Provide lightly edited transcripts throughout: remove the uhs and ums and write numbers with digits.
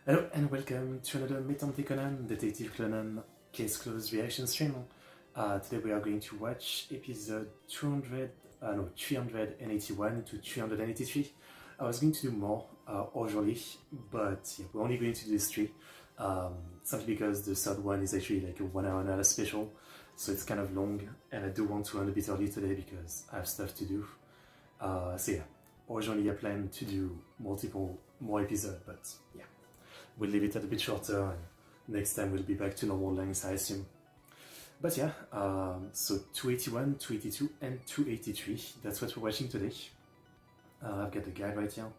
Hello and welcome to another Métante Conan, Detective Conan Case Closed reaction stream. Today we are going to watch episode 381 to 383. I was going to do more usually, but yeah, we're only going to do these three. Simply because the third one is actually like a 1 hour and a half special, so it's kind of long, and I do want to end a bit early today because I have stuff to do. So yeah, originally I plan to do multiple more episodes, but yeah. We'll leave it at a bit shorter, and next time we'll be back to normal length, I assume. But yeah, so 281, 282, and 283, that's what we're watching today. I've got the guide right here.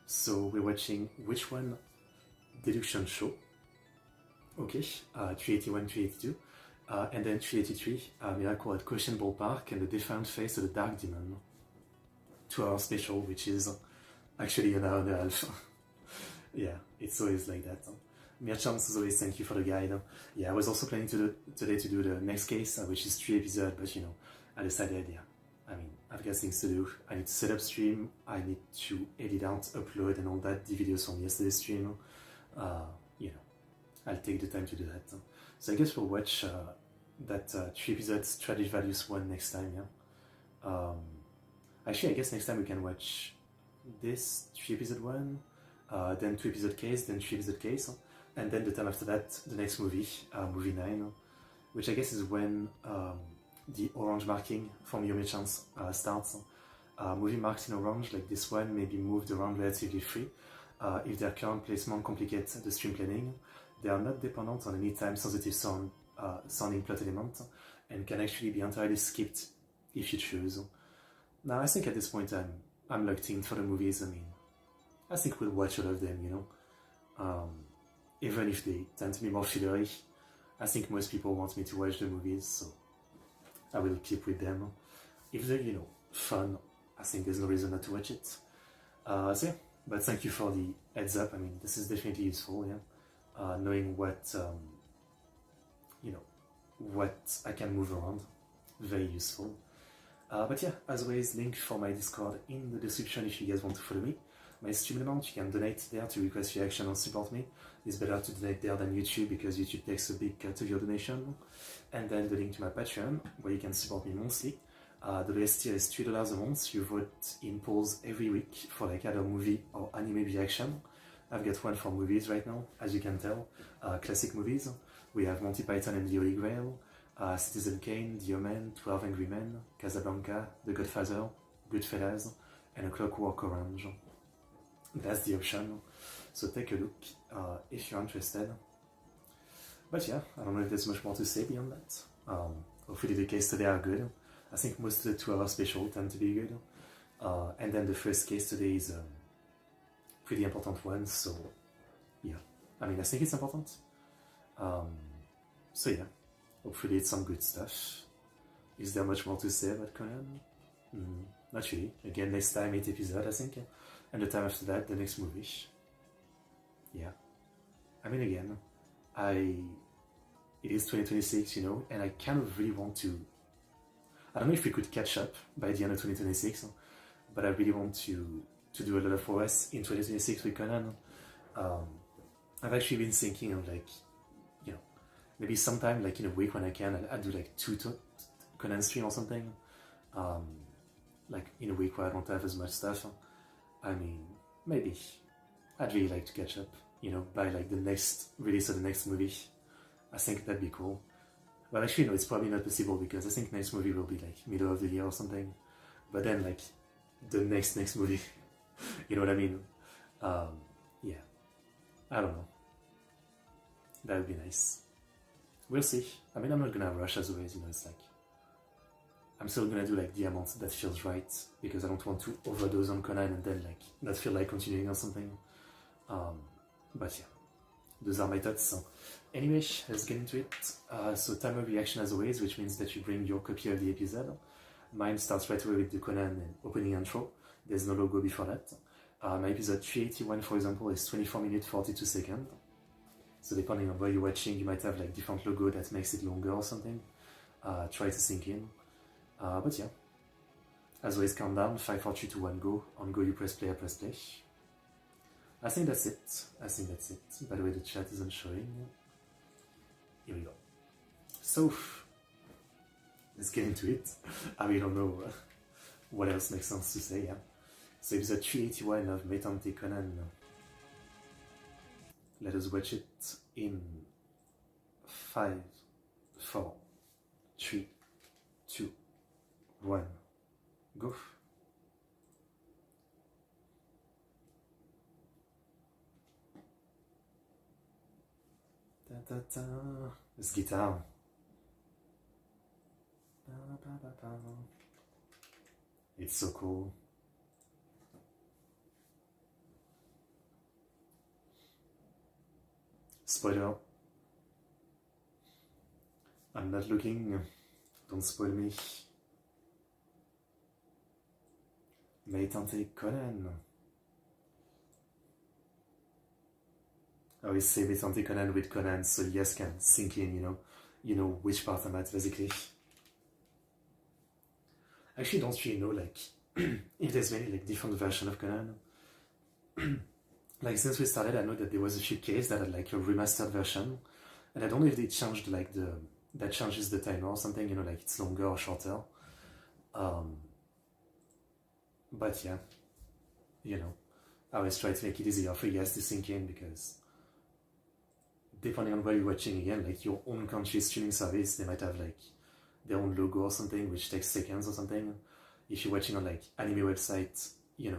So we're watching which one? Deduction show. Okay, 381, 382. And then 383, Miracle at Koshien Ballpark and the Defiant Face of the Dark Demon. 2 hour special, which is actually an hour and a half. Yeah, it's always like that. Merchants, as always, thank you for the guide. Yeah, I was also planning today to do the next case, which is 3 episodes, but I decided, yeah, I've got things to do. I need to set up stream, I need to edit out, upload, and all that, the videos from yesterday's stream. I'll take the time to do that. So I guess we'll watch that 3 episodes Strategy Values one next time, yeah. Actually, I guess next time we can watch this 3 episode one, then 2 episode case, then 3 episode case, and then the time after that, the next movie, movie 9, which I guess is when the orange marking from Your Chance starts. Movie marked in orange, like this one, may be moved around relatively free. If their current placement complicates the stream planning, they are not dependent on any time-sensitive sounding plot element, and can actually be entirely skipped if you choose. Now, I think at this point I'm locked in for the movies. I think we'll watch all of them, even if they tend to be more fillery. I think most people want me to watch the movies, so I will keep with them. If they're, fun, I think there's no reason not to watch it. So yeah, but thank you for the heads up. This is definitely useful, yeah. Knowing what, what I can move around, very useful. But yeah, as always, link for my Discord in the description if you guys want to follow me. My stream amount, you can donate there to request reaction and support me. It's better to donate there than YouTube because YouTube takes a big cut of your donation. And then the link to my Patreon, where you can support me monthly. The lowest tier is $3 a month. You vote in polls every week for like either movie or anime reaction. I've got one for movies right now, as you can tell. Classic movies. We have Monty Python and the Holy Grail, Citizen Kane, The Omen, 12 Angry Men, Casablanca, The Godfather, Goodfellas, and A Clockwork Orange. That's the option, so take a look if you're interested. But yeah, I don't know if there's much more to say beyond that. Hopefully the case today are good. I think most of the 2 hour special tend to be good. And then the first case today is a pretty important one, so yeah. I think it's important. So yeah, hopefully it's some good stuff. Is there much more to say about Conan? Not really. Again, next time 8 episodes, I think. And the time after that, the next movie. Yeah. Again, it is 2026, and I kind of really want to, I don't know if we could catch up by the end of 2026, but I really want to do a lot of OS in 2026 with Conan. I've actually been thinking of maybe sometime like in a week when I can, I'll do like 2 Conan stream or something. Like in a week where I don't have as much stuff. Maybe. I'd really like to catch up, by like the next release of the next movie. I think that'd be cool. Well, actually, no, it's probably not possible because I think next movie will be like middle of the year or something. But then like the next movie, you know what I mean? Yeah. I don't know. That would be nice. We'll see. I'm not gonna rush as always, it's like I'm still gonna do like the amount that feels right because I don't want to overdose on Conan and then like not feel like continuing or something. But yeah, those are my thoughts. Anyway, let's get into it. So timer reaction as always, which means that you bring your copy of the episode. Mine starts right away with the Conan and opening intro. There's no logo before that. My episode 381, for example, is 24 minutes 42 seconds. So depending on where you're watching, you might have like different logo that makes it longer or something. Try to sink in. But yeah, as always, countdown, 5, 4, 3, 2, 1, go. On go, you press play, I press play. I think that's it. I think that's it. By the way, the chat isn't showing. Here we go. So, let's get into it. I really don't know what else makes sense to say, yeah. So episode 381 of Metante Conan. Let us watch it in 5, 4, 3, 2, 1, go. Da, da, da. This guitar. Ba, ba, ba, ba. It's so cool. Spoiler. I'm not looking. Don't spoil me. Metante Conan. I always say Metante Conan with Conan, so you guys can sink in, you know which part I'm at, basically. I actually don't really know, like, if there's many, like, different versions of Conan. Like, since we started, I know that there was a few cases that had, like, a remastered version, and I don't know if they changed, like, that changes the timer or something, like, it's longer or shorter. But yeah, I always try to make it easier for you guys to sink in, because depending on what you're watching, again, like, your own country streaming service, they might have, like, their own logo or something, which takes seconds or something. If you're watching on, like, anime websites, a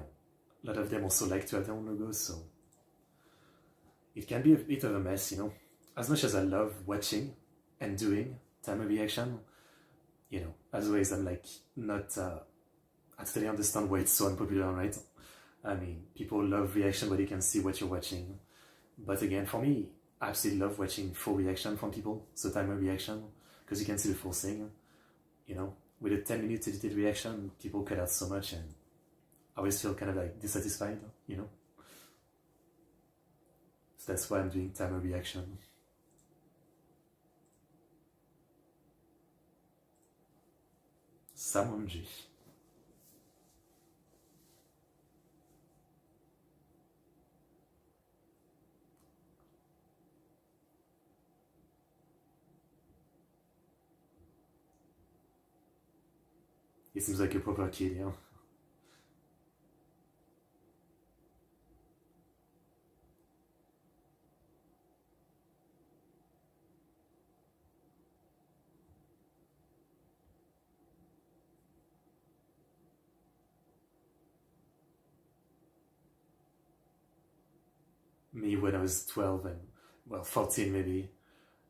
lot of them also like to have their own logos, so it can be a bit of a mess, As much as I love watching and doing timer reaction, as always, I'm, like, not, I totally understand why it's so unpopular, right? I mean, people love reaction where they can see what you're watching. But again, for me, I absolutely love watching full reaction from people, so timer reaction, because you can see the full thing, With a 10 minute edited reaction, people cut out so much, and I always feel kind of, like, dissatisfied, So that's why I'm doing timer reaction. Samonji. He seems like a proper kid, yeah. Me when I was 12 and, 14 maybe,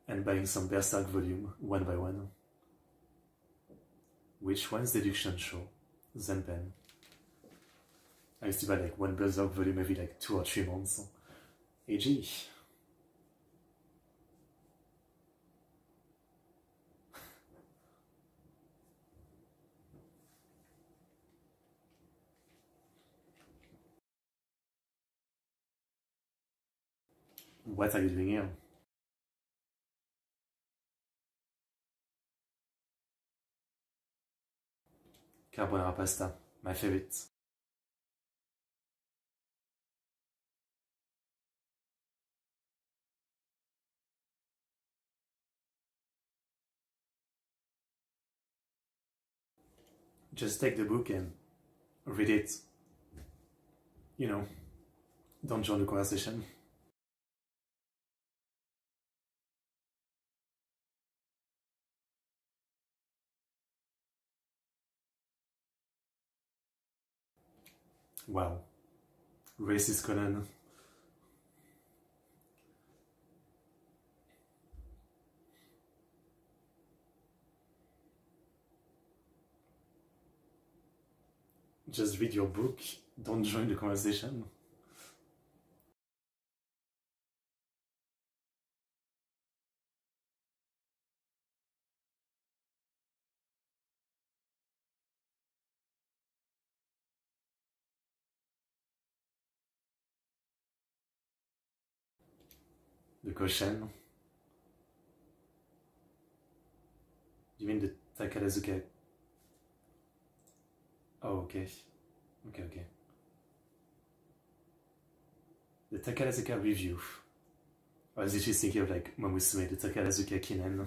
and buying some Berserk volume one by one. Which one's Deduction show? Zenpen. I used to buy, like, one Berserk volume every, like, 2 or 3 months. AG. What are you doing here? Carbonara pasta, my favorite. Just take the book and read it. Don't join the conversation. Wow. Racist Conan. Just read your book. Don't join the conversation. The Koshien. You mean the Takarazuka? Oh, okay. Okay. The Takarazuka review. I was just thinking of like Mamusume, the Takarazuka Kinen.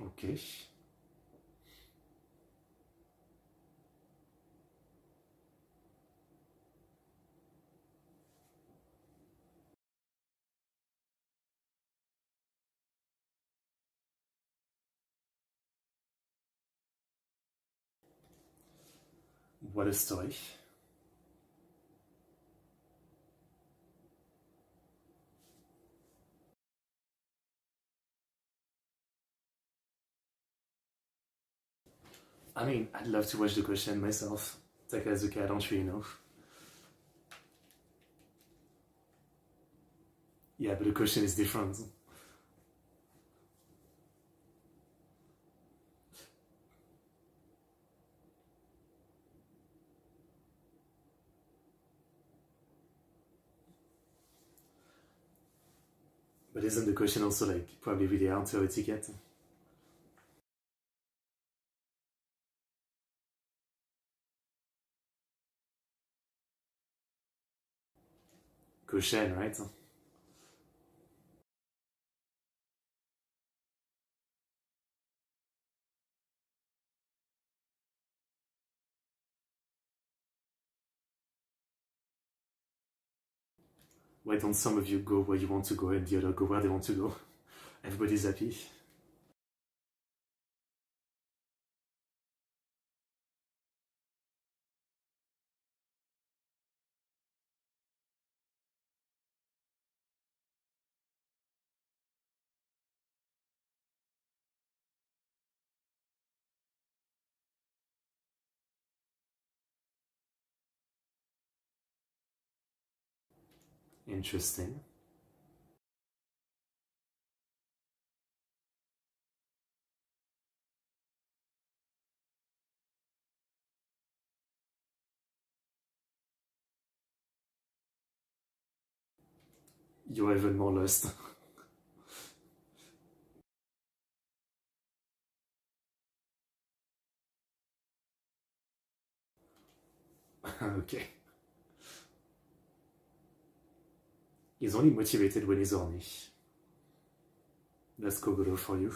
Okay. What a story. I mean, I'd love to watch the Koshien myself. Takarazuka, I don't really know. Yeah, but the Koshien is different. But isn't the Koshien also like probably really hard to have a ticket? Koshien, right? Why don't some of you go where you want to go and the other go where they want to go? Everybody's happy. Interesting. You're even more lost. Okay. He's only motivated when he's horny. That's Kogoro for you.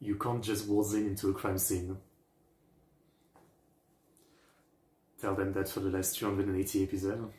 You can't just waltz in into a crime scene. Tell them that for the last 280 episodes.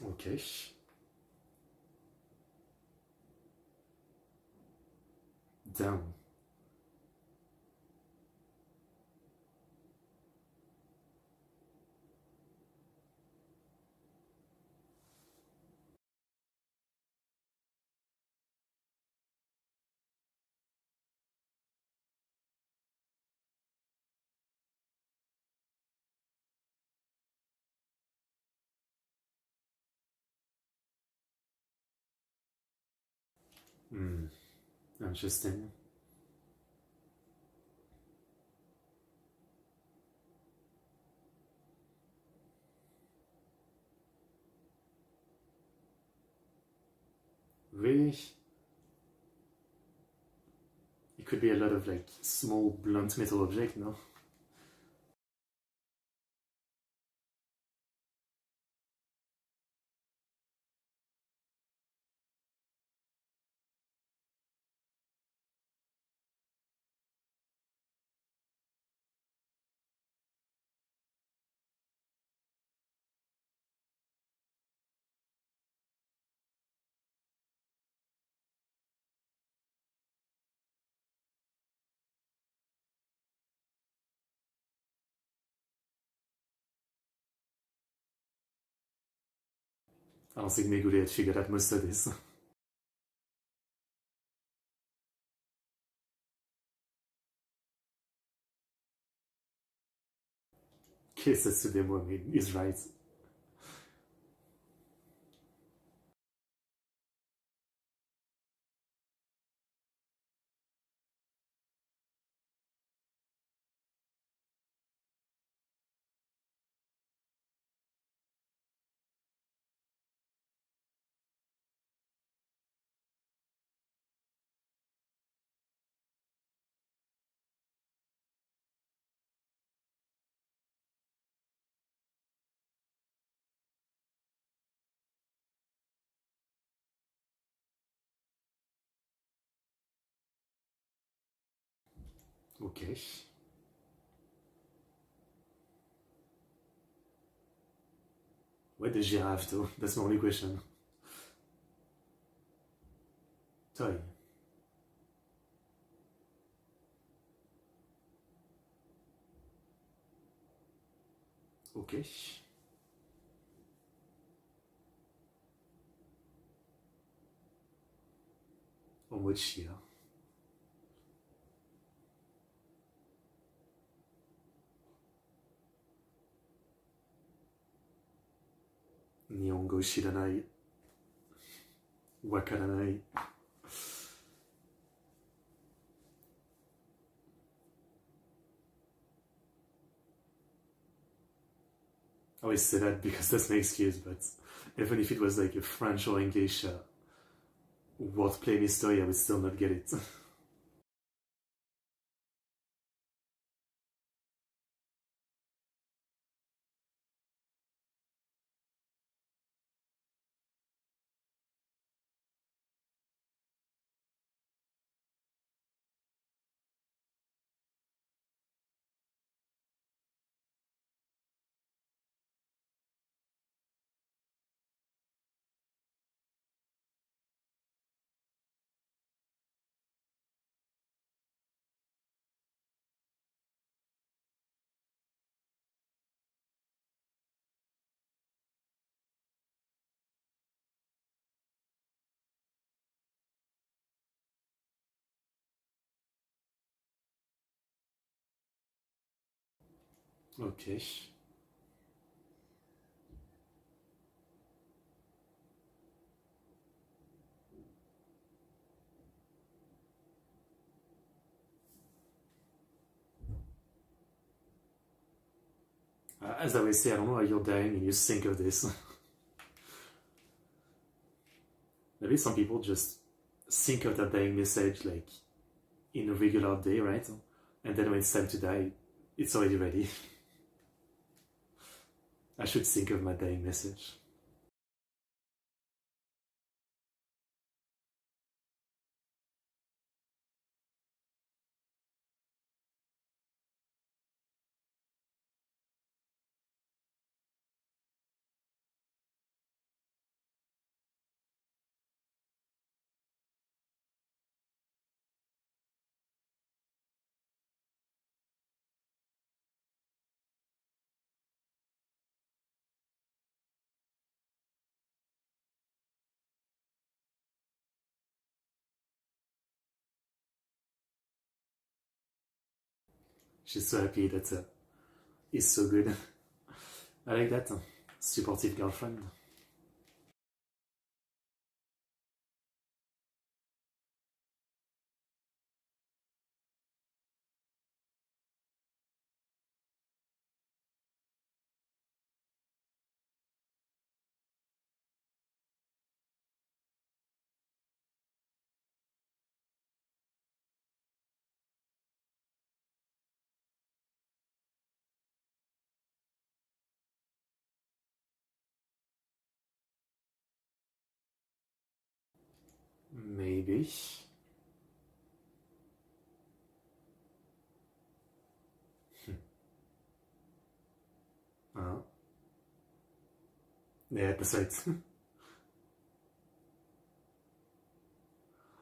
Okay. Damn. Hmm, interesting. Really? It could be a lot of like small blunt metal object, no? I don't think Megure had figured out most of this. Guess Setsudemo, I mean, is right. Okay. Why the giraffe though? That's my only question. Toy. Okay. Omochia. Nihongo shiranai. Wakaranai. I always say that because that's my excuse, but even if it was like a French or English wordplay mystery, I would still not get it. Okay. As I always say, I don't know how you're dying and you think of this. Maybe some people just think of that dying message like in a regular day, right? And then when it's time to die, it's already ready. I should think of my dying message. She's so happy that is so good. I like that. Supportive girlfriend. Maybe. Uh, yeah, besides.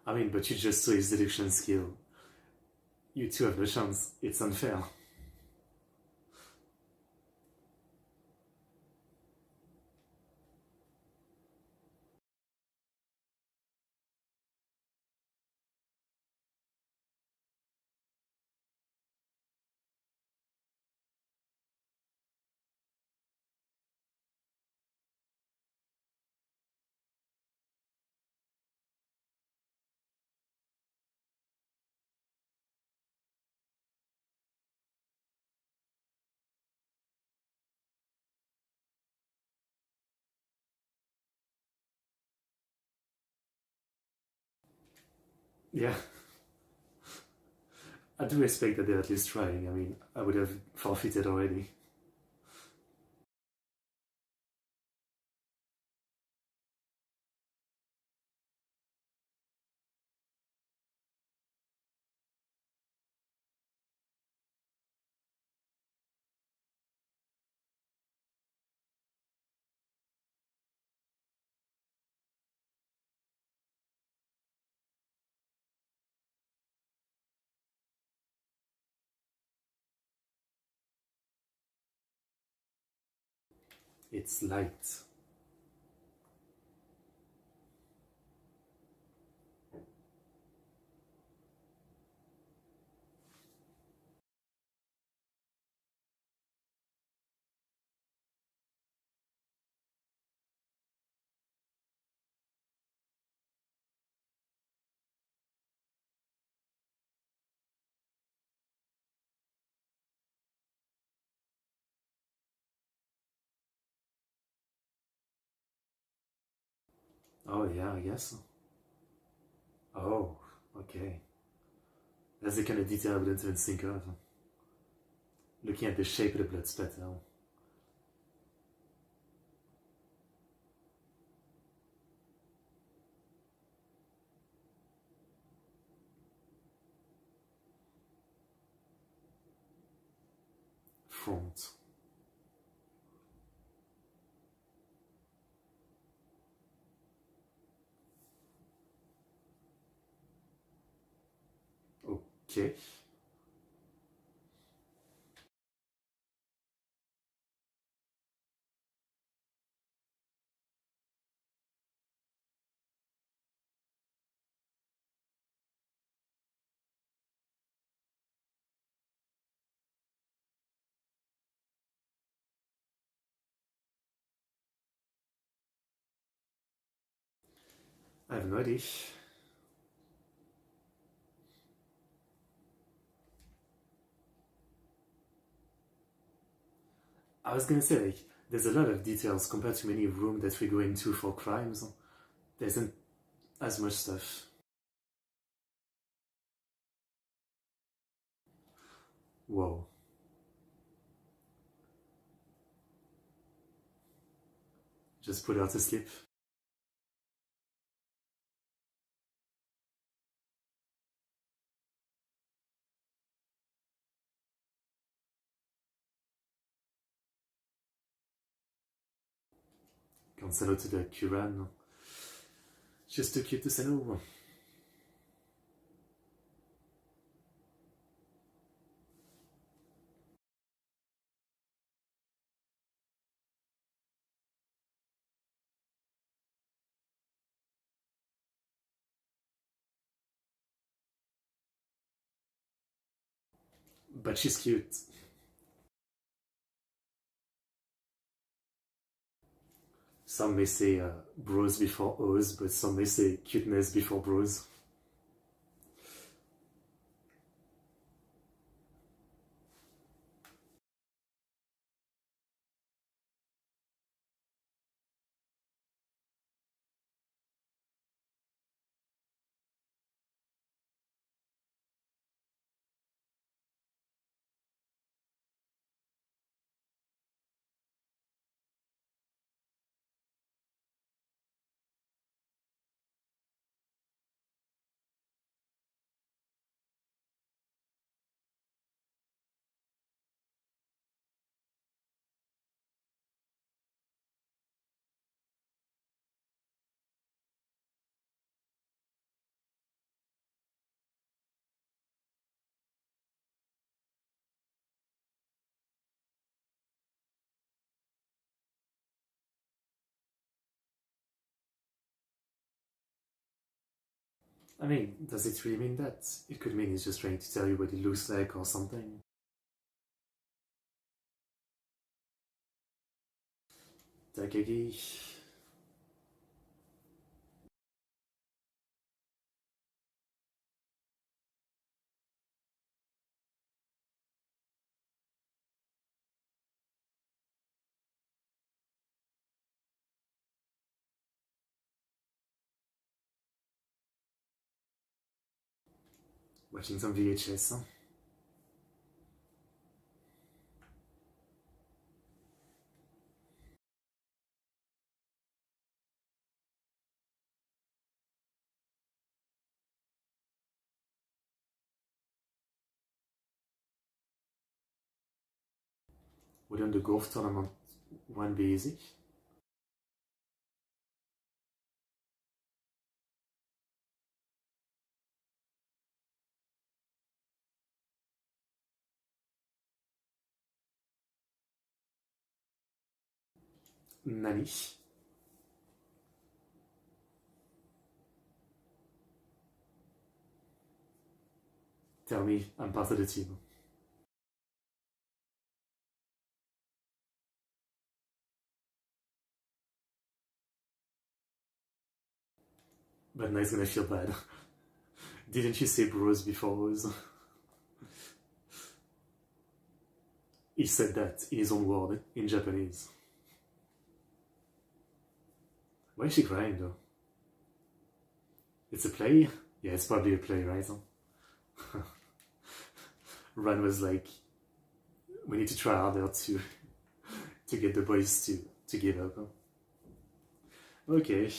I mean, but you just saw his deduction skill. You two have no chance. It's unfair. Yeah, I do respect that they're at least trying. I mean, I would have forfeited already. It's light. Oh, yeah, I guess. Oh, okay. That's the kind of detail I wouldn't even think of. Looking at the shape of the blood spatter. Front. Okay. I have no idea. I was gonna say, like, there's a lot of details compared to many rooms that we go into for crimes. There isn't as much stuff. Whoa. Just put her to sleep. Cancelo to the Curan. Just too cute to say no. But she's cute. Some may say bros before O's, but some may say cuteness before bros. I mean, does it really mean that? It could mean he's just trying to tell you what it looks like or something. Takagi. Watching some VHS, huh? Wouldn't the golf tournament one be easy? Nani? Tell me, I'm part of the team. But now he's gonna feel bad. Didn't you say bros before Rose? He said that in his own word, in Japanese. Why is she crying though? It's a play? Yeah, it's probably a play, right? Ran was like, we need to try harder to get the boys to give up. Okay,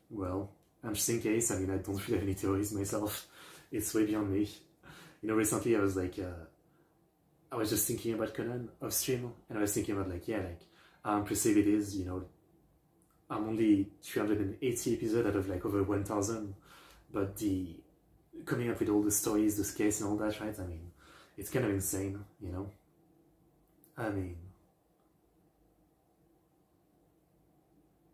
well, I'm just in case. I mean, I don't really have any theories myself. It's way beyond me. You know, recently I was like, I was just thinking about Conan off stream, and I was thinking about like, yeah, like how impressive it is. You know, I'm only 380 episodes out of like over 1,000, but the coming up with all the stories, the skates, and all that, right? I mean, it's kind of insane. You know, I mean,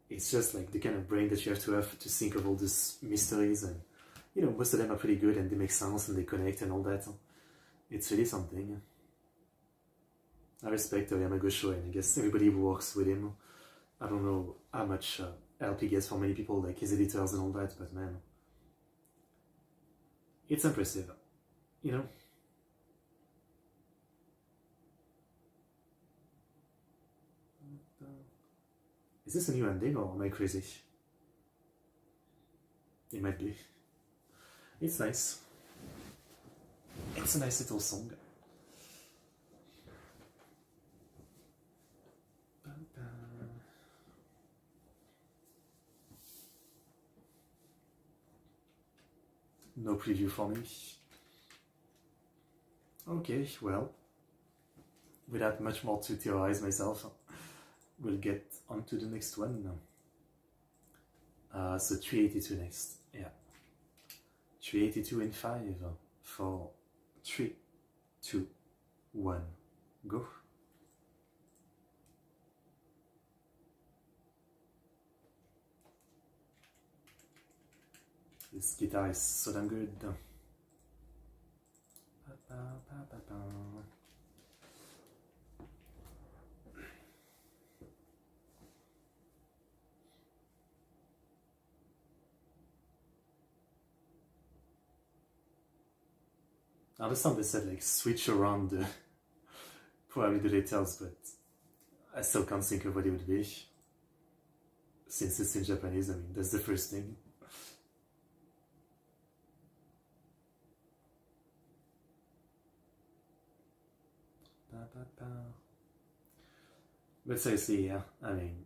it's just like the kind of brain that you have to think of all these mysteries, and you know, most of them are pretty good and they make sense and they connect and all that. It's really something. I respect Yamagosho, and I guess everybody who works with him. I don't know how much help he gets from many people, like his editors and all that, but man, it's impressive, you know? Is this a new ending or am I crazy? It might be. It's nice. It's a nice little song. No preview for me. Okay, well, without much more to theorize myself, we'll get on to the next one. So 382 next. Yeah. 382 in 5, 4, 3, 2, 1, go. This guitar is so damn good. I understand they said like switch around the probably the letters, but I still can't think of what it would be. Since it's in Japanese, I mean, that's the first thing. But seriously, yeah, I mean,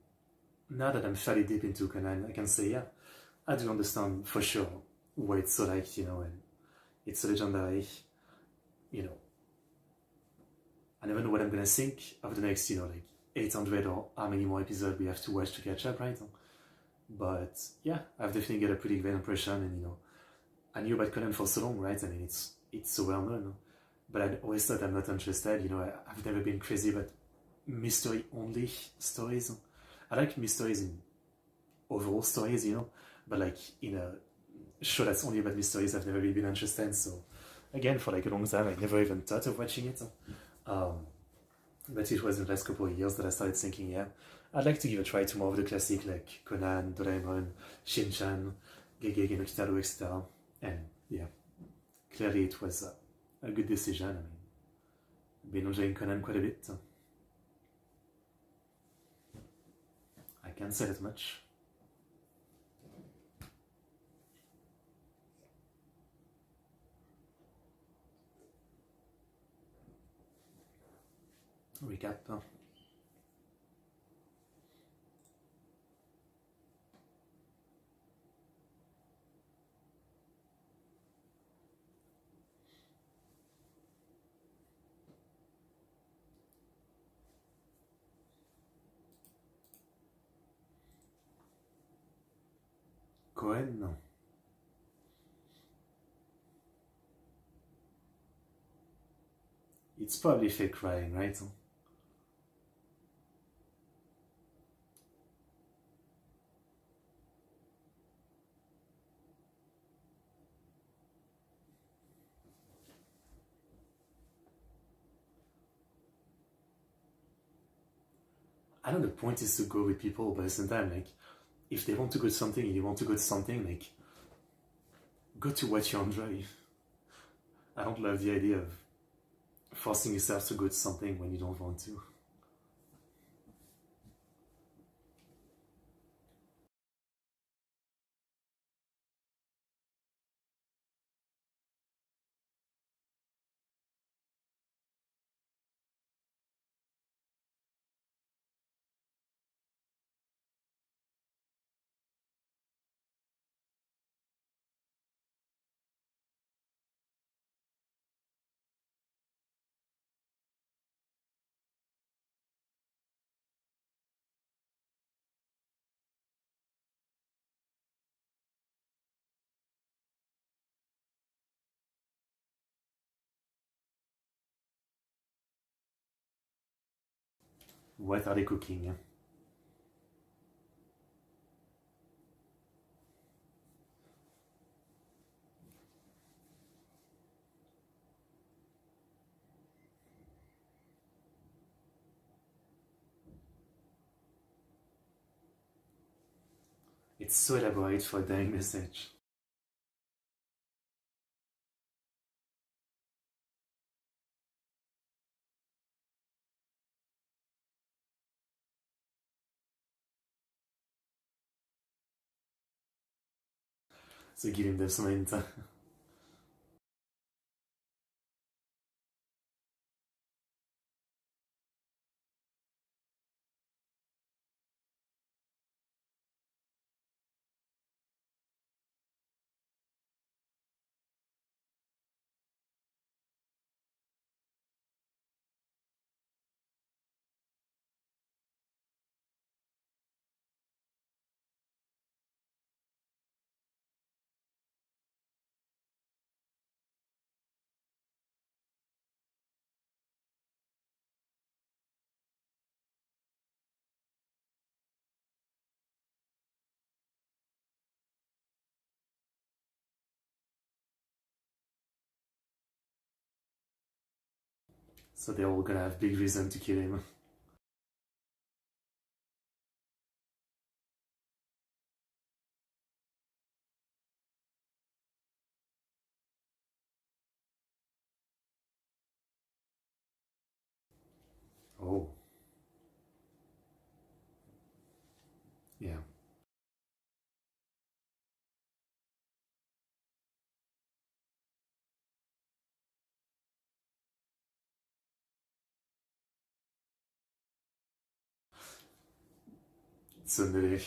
now that I'm fairly deep into Conan, I can say, yeah, I do understand for sure why it's so liked, you know, and it's so legendary, you know. I never know what I'm gonna think of the next, you know, like 800 or how many more episodes we have to watch to catch up, right? But yeah, I've definitely got a pretty great impression, and you know, I knew about Conan for so long, right? I mean, it's so well known, but I always thought I'm not interested. You know, I've never been crazy about mystery only stories. I like mysteries in overall stories, you know, but like in a show that's only about mysteries I've never really been interested in. So again, for like a long time, I never even thought of watching it. But it was in the last couple of years that I started thinking, yeah, I'd like to give a try to more of the classic like Conan, Doraemon, Shin-chan, Gegege no Kitaro, etc. And yeah, clearly it was a good decision. I mean, I've been enjoying Conan quite a bit. I can't say that much. Recap. Cohen, no. It's probably fake crying, right? I know the point is to go with people, but at the same time, like, if they want to go to something and you want to go to something, like, go to what you enjoy. I don't love the idea of forcing yourself to go to something when you don't want to. What are they cooking? It's so elaborate for a dying message. So give him some hint. So they're all gonna have big reason to kill him. Oh. Yeah. Tsundere.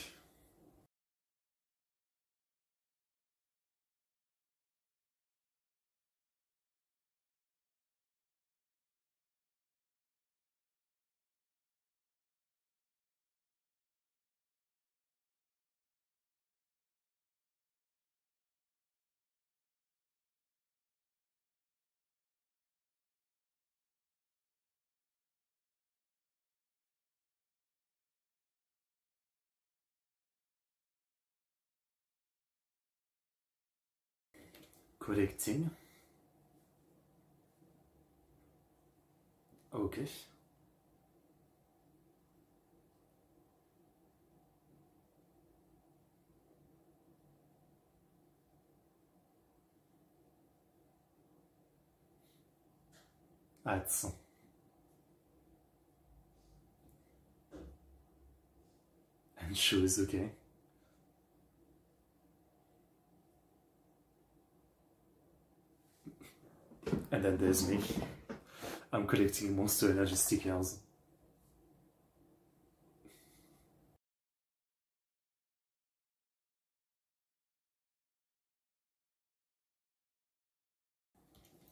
Collecting. Okay. Hats. And shoes, okay. And then there's me. I'm collecting Monster Energy stickers.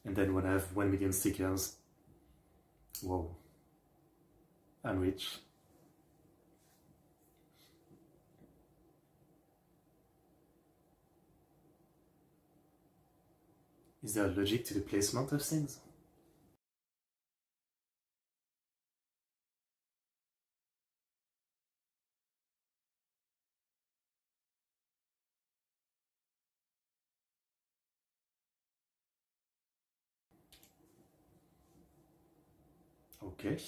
And then when I have 1 million stickers, whoa, I'm rich. Is there a logic to the placement of things? Okay.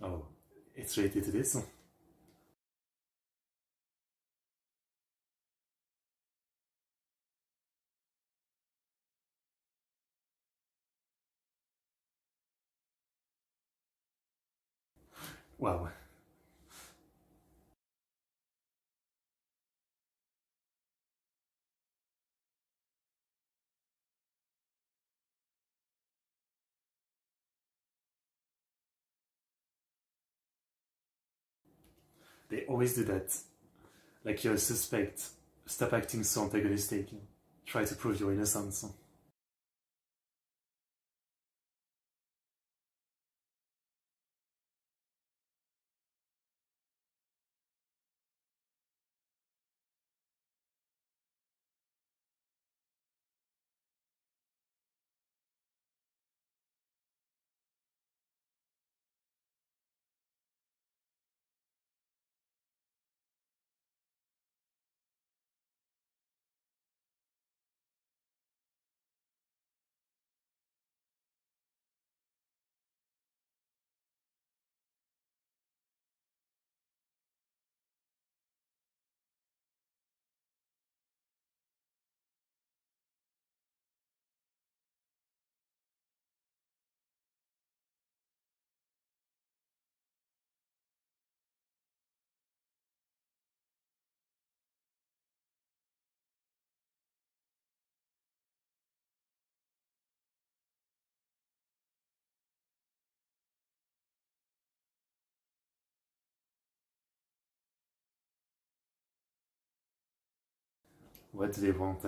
Oh, it's related to this? Wow. They always do that. Like you're a suspect. Stop acting so antagonistic. Try to prove your innocence. What do they want?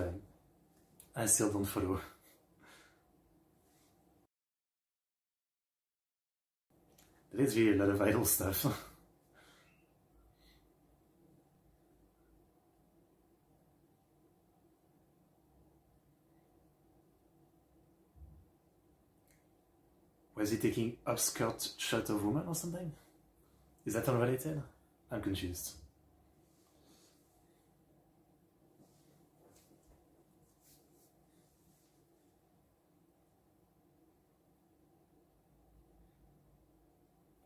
I still don't follow. There is really a lot of idle stuff. Was he taking upskirt shot of woman or something? Is that unrelated? I'm confused.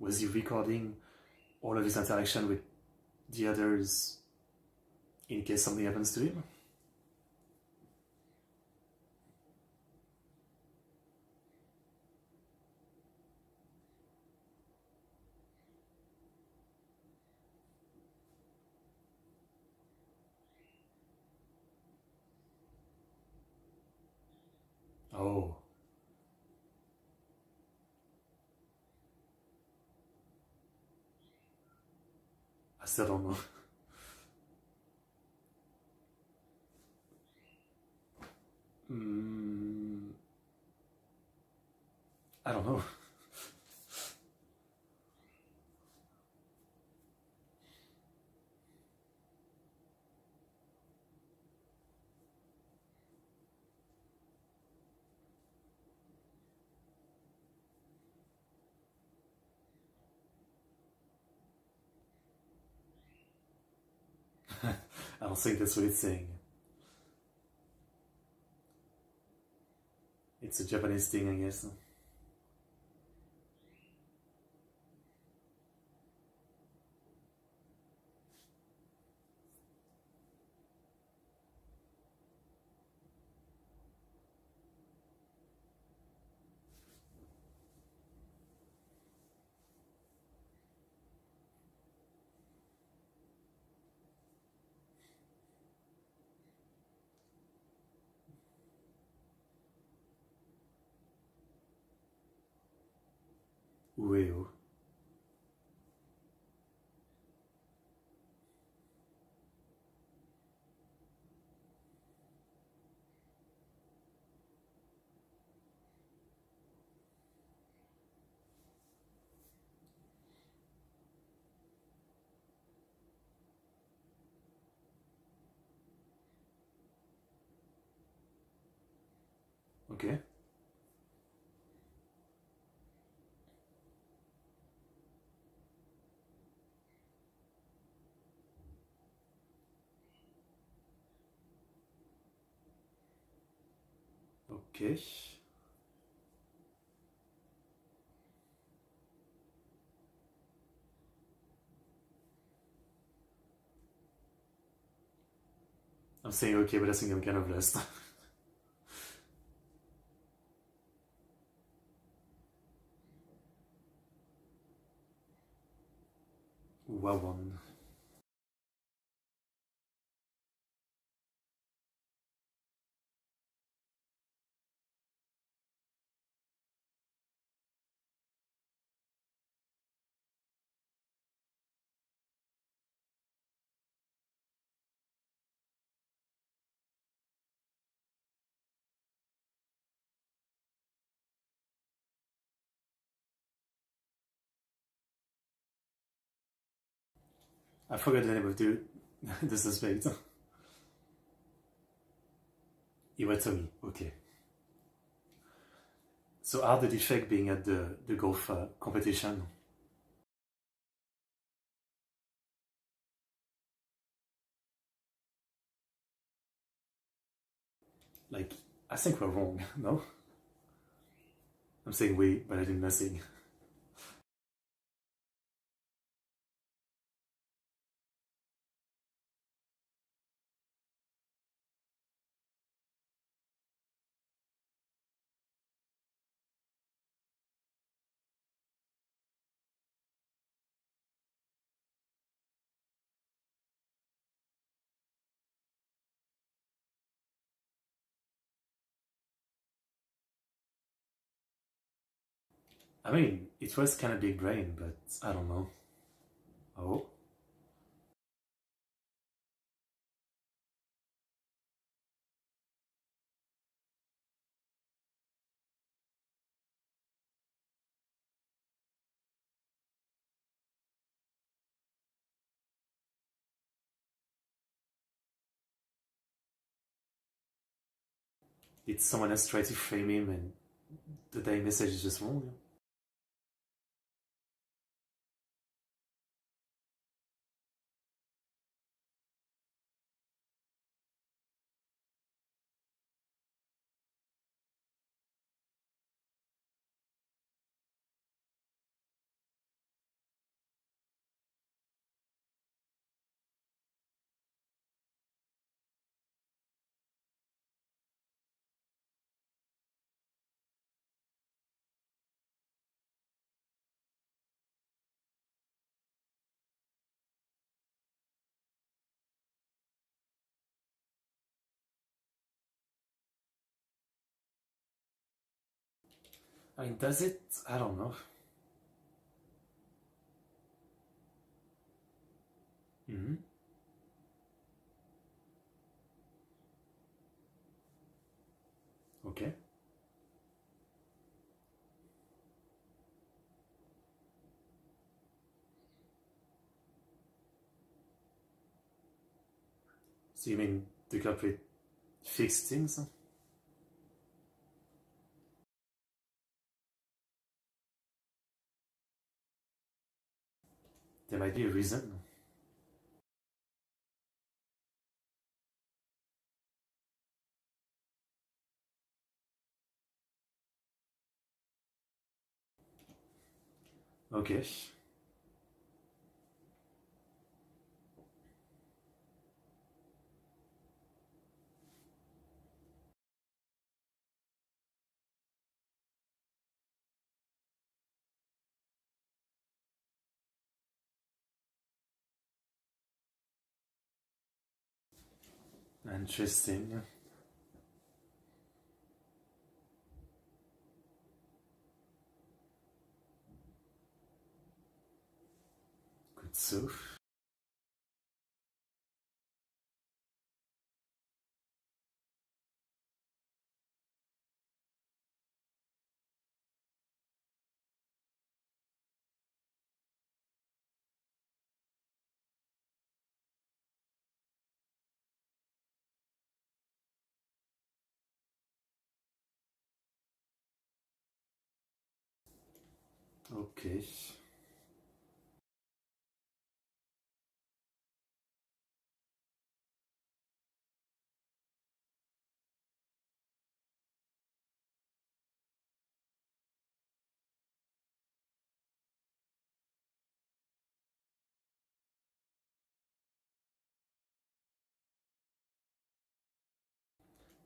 Was he recording all of his interaction with the others in case something happens to him? Oh. I still don't know. I don't know. I don't think that's what it's saying. It's a Japanese thing, I guess. Ueo. Okay. Okay. I'm saying okay, but I think I'm kind of lost. Wawan. I forgot the name of the suspect. Iwatomi. Okay. So are the defect being at the golf competition? Like, I think we're wrong, no? I'm saying we, but I did nothing. I mean, it was kind of big brain, but I don't know. Oh, did someone else try to frame him and the day message is just wrong? I mean, does it? I don't know. Mm-hmm. Okay. So you mean the culprit fixed things? There might be a reason. Okay. Interesting. Good so. Okay.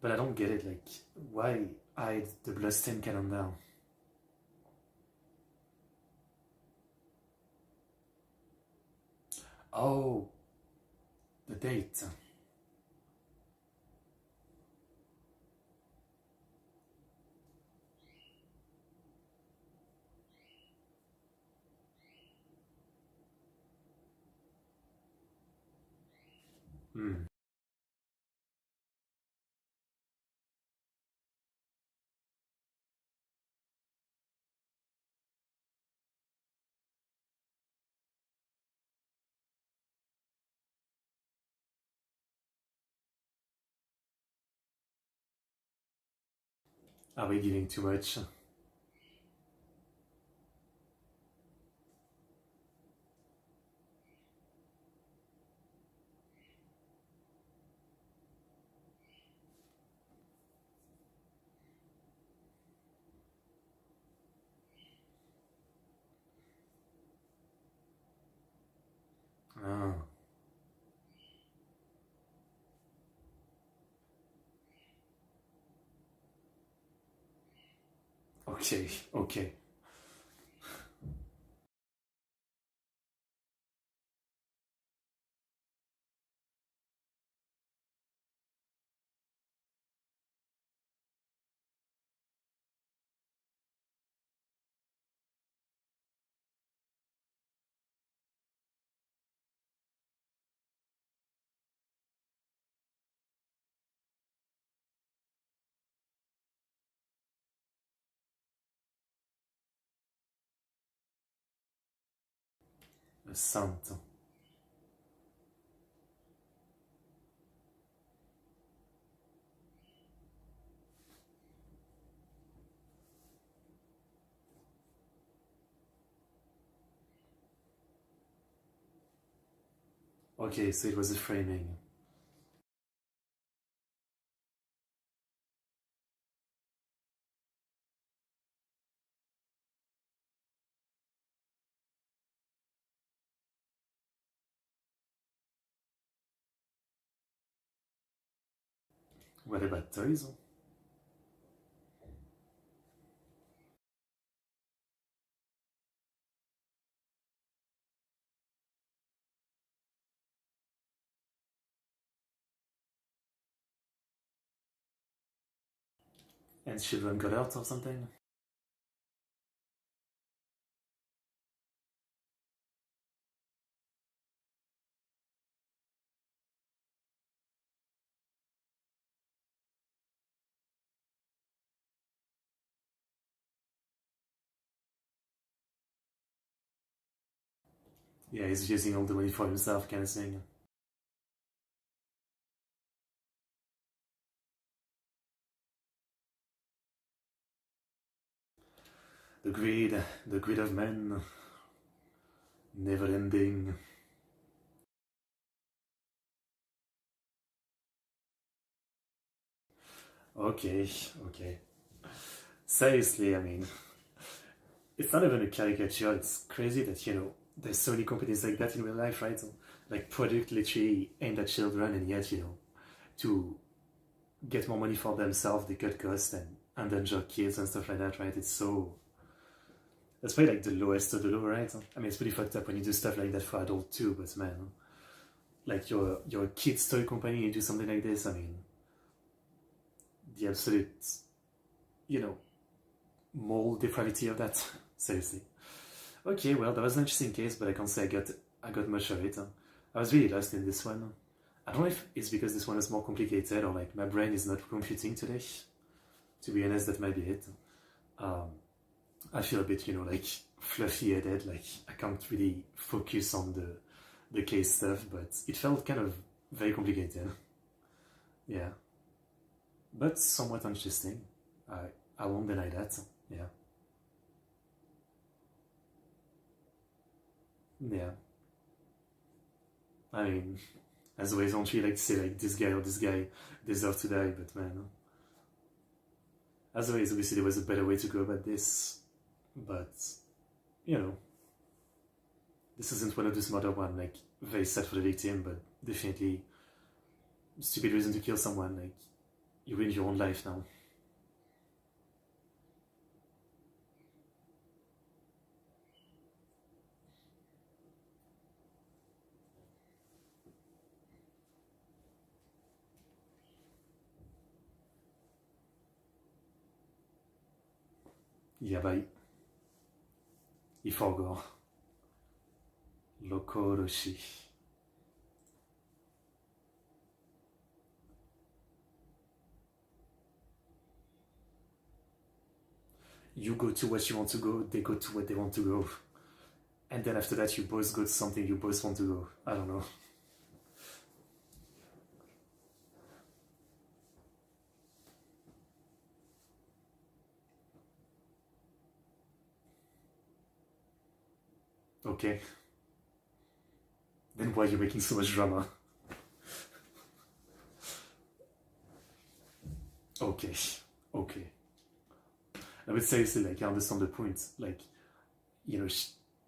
But I don't get it, like, why hide the bloodstained cannon now? Oh, the date. Hmm. Are we giving too much? Ah. Okay, okay. A sant. Okay, so it was a framing. What about toys? And children got hurt or something? Yeah, he's using all the money for himself, kind of thing. The greed of men, never ending. Okay, okay. Seriously, I mean, it's not even a caricature. It's crazy that, you know, there's so many companies like that in real life, right? Like product literally aimed at children, and yet, you know, to get more money for themselves, they cut costs and endanger kids and stuff like that, right? It's so, that's probably like the lowest of the low, right? I mean, it's pretty fucked up when you do stuff like that for adults too, but man, like you're a kid's toy company and you do something like this. I mean, the absolute, you know, moral depravity of that. Seriously. Okay, well, that was an interesting case, but I can't say I got much of it. I was really lost in this one. I don't know if it's because this one is more complicated or like my brain is not computing today. To be honest, that might be it. I feel a bit, you know, like fluffy headed, like I can't really focus on the case stuff, but it felt kind of very complicated. Yeah. But somewhat interesting. I won't deny that. Yeah. Yeah. I mean, as always, don't you like to say like this guy or this guy deserve to die, but man, as always, obviously there was a better way to go about this, but you know, this isn't one of those murder one, like very sad for the victim, but definitely stupid reason to kill someone, like you ruined your own life now. Yabai, Iforgor, Lokoroshi. You go to what you want to go, they go to what they want to go. And then after that, you both go to something you both want to go. I don't know. Okay. Then why are you making so much drama? Okay. Okay. I would seriously, like, I understand the point. Like, you know,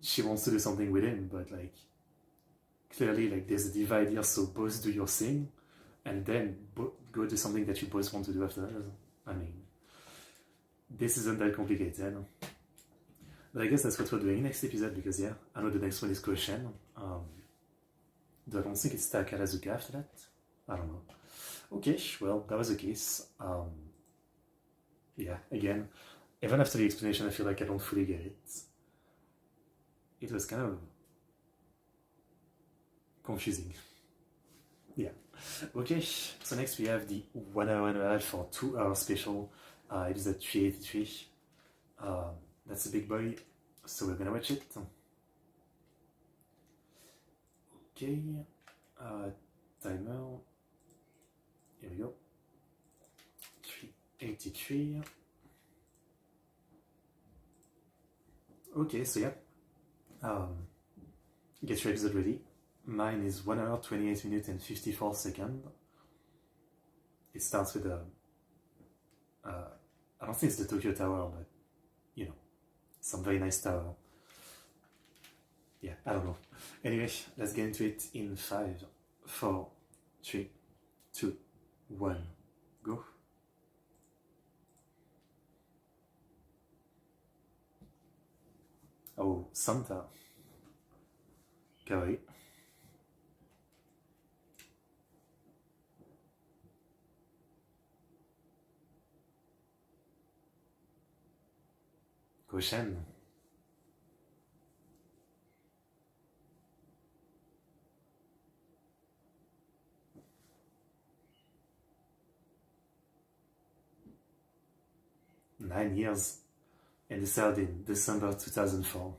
she wants to do something with him, but like, clearly, like, there's a divide here, so both do your thing, and then go do something that you both want to do after that. I mean, this isn't that complicated. But I guess that's what we're doing next episode, because yeah, I know the next one is Koshien. I don't think it's Takarazuka after that. I don't know. Okay, well, that was the case. Yeah, again, even after the explanation, I feel like I don't fully get it. It was kind of confusing. Yeah. Okay, so next we have the 1 hour and a half for 2 hour special. It is at 383. That's a big boy, so we're gonna watch it. Okay, timer. Here we go. 383. Okay, so yeah. Get your episode ready. Mine is 1 hour, 28 minutes, and 54 seconds. It starts with a. I don't think it's the Tokyo Tower, but you know, some very nice tower. Yeah, I don't know. Anyway, let's get into it in 5, 4, 3, 2, 1, go. Oh, Santa. Kawaii. Koshien. Nine years, and it started in December 2004.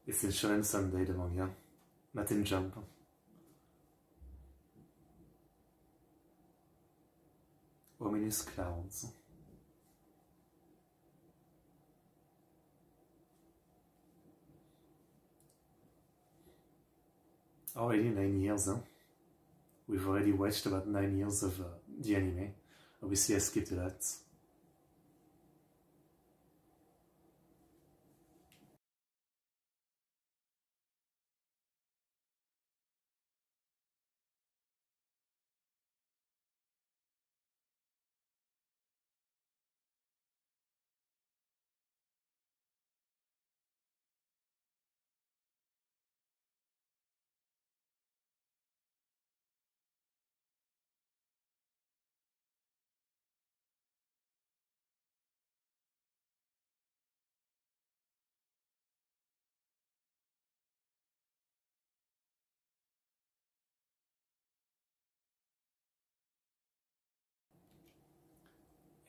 It's in Shonen Sunday, the manga, not in Jump. Oh ominous clouds. Already 9 years, huh? We've already watched about 9 years of the anime. Obviously I skipped a lot.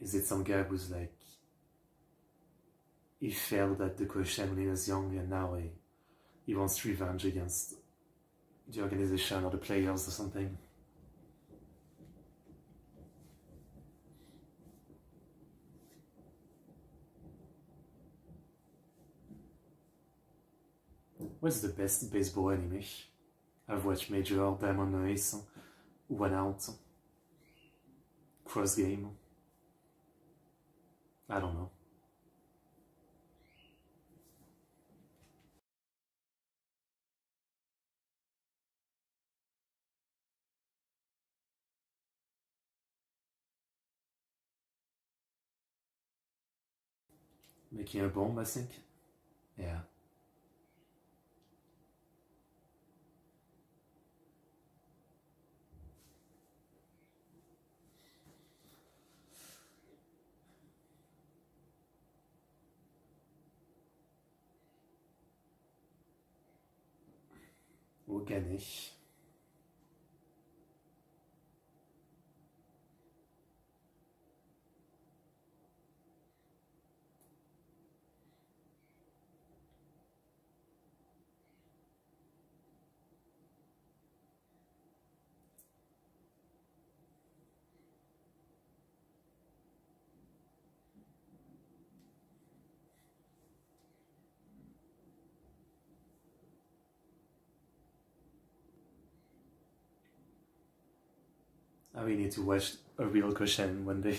Is it some guy who's like, he failed at the Koshien when he was young and now he wants revenge against the organization or the players or something? What's the best baseball anime? I've watched Major, Diamond Ace, One Out, Cross Game. I don't know. Making a bomb, I think. Yeah. Organique. I really need to watch a real Koshien one day.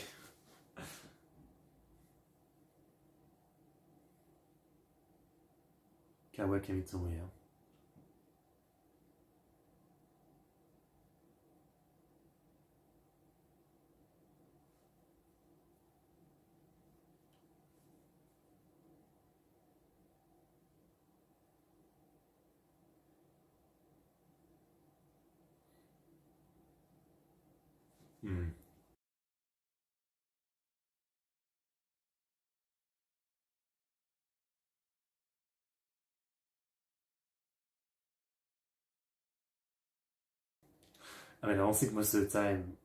Kawakami Tomoya. Mm. I mean, I don't think most of the time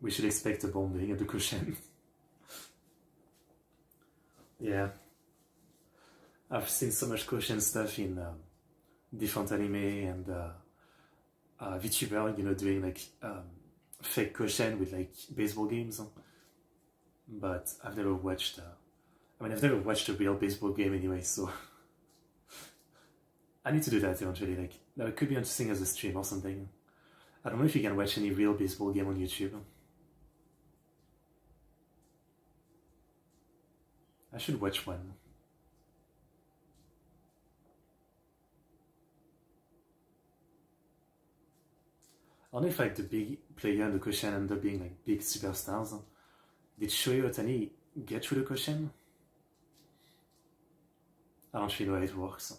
we should expect a bonding at the Koshien. Yeah. I've seen so much Koshien stuff in different anime and VTuber, you know, doing like fake Koshien with like baseball games. But I've never watched, I've never watched a real baseball game anyway, so I need to do that eventually. Like, that could be interesting as a stream or something. I don't know if you can watch any real baseball game on YouTube. I should watch one. I don't know if like the big player and the Koshien end up being like big superstars. Did Shohei Ohtani get through the Koshien? I don't really know how it works.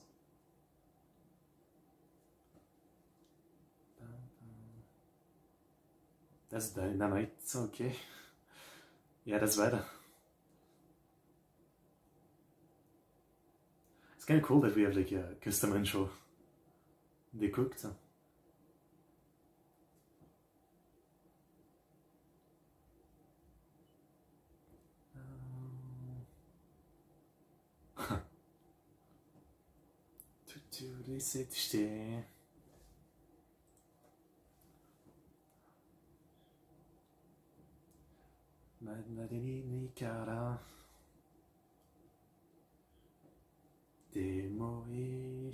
That's dynamite, okay. Yeah, that's bad. It's kind of cool that we have like a custom intro they cooked. Tutuleset işte. Madeni kara Demoi.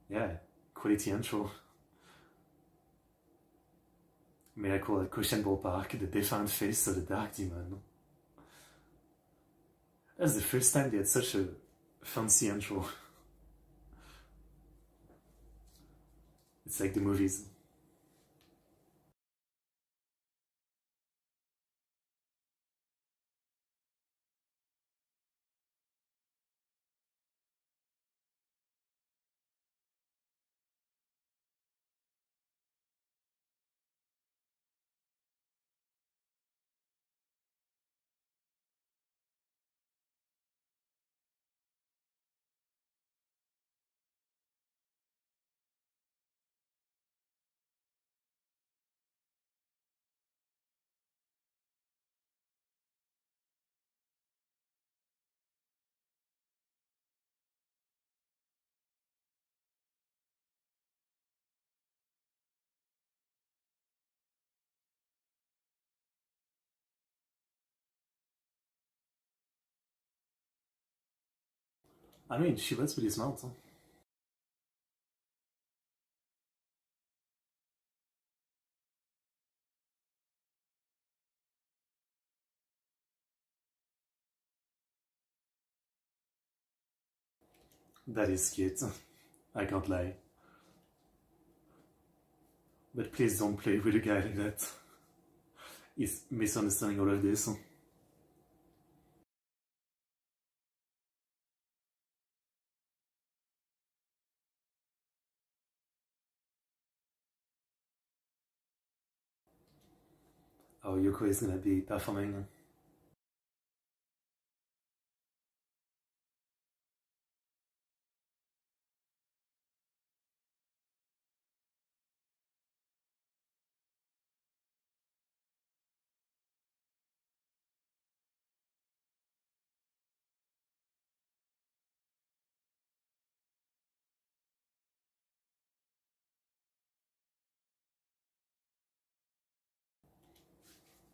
Yeah, quality intro. Miracle at Koshien Ballpark, the defiant face of the Dark Demon. That's the first time they had such a fancy intro. It's like the movies. I mean, she was pretty smart. Huh? That is cute. I can't lie. But please don't play with a guy like that. He's misunderstanding all of this. Oh, Yoko is gonna be performing.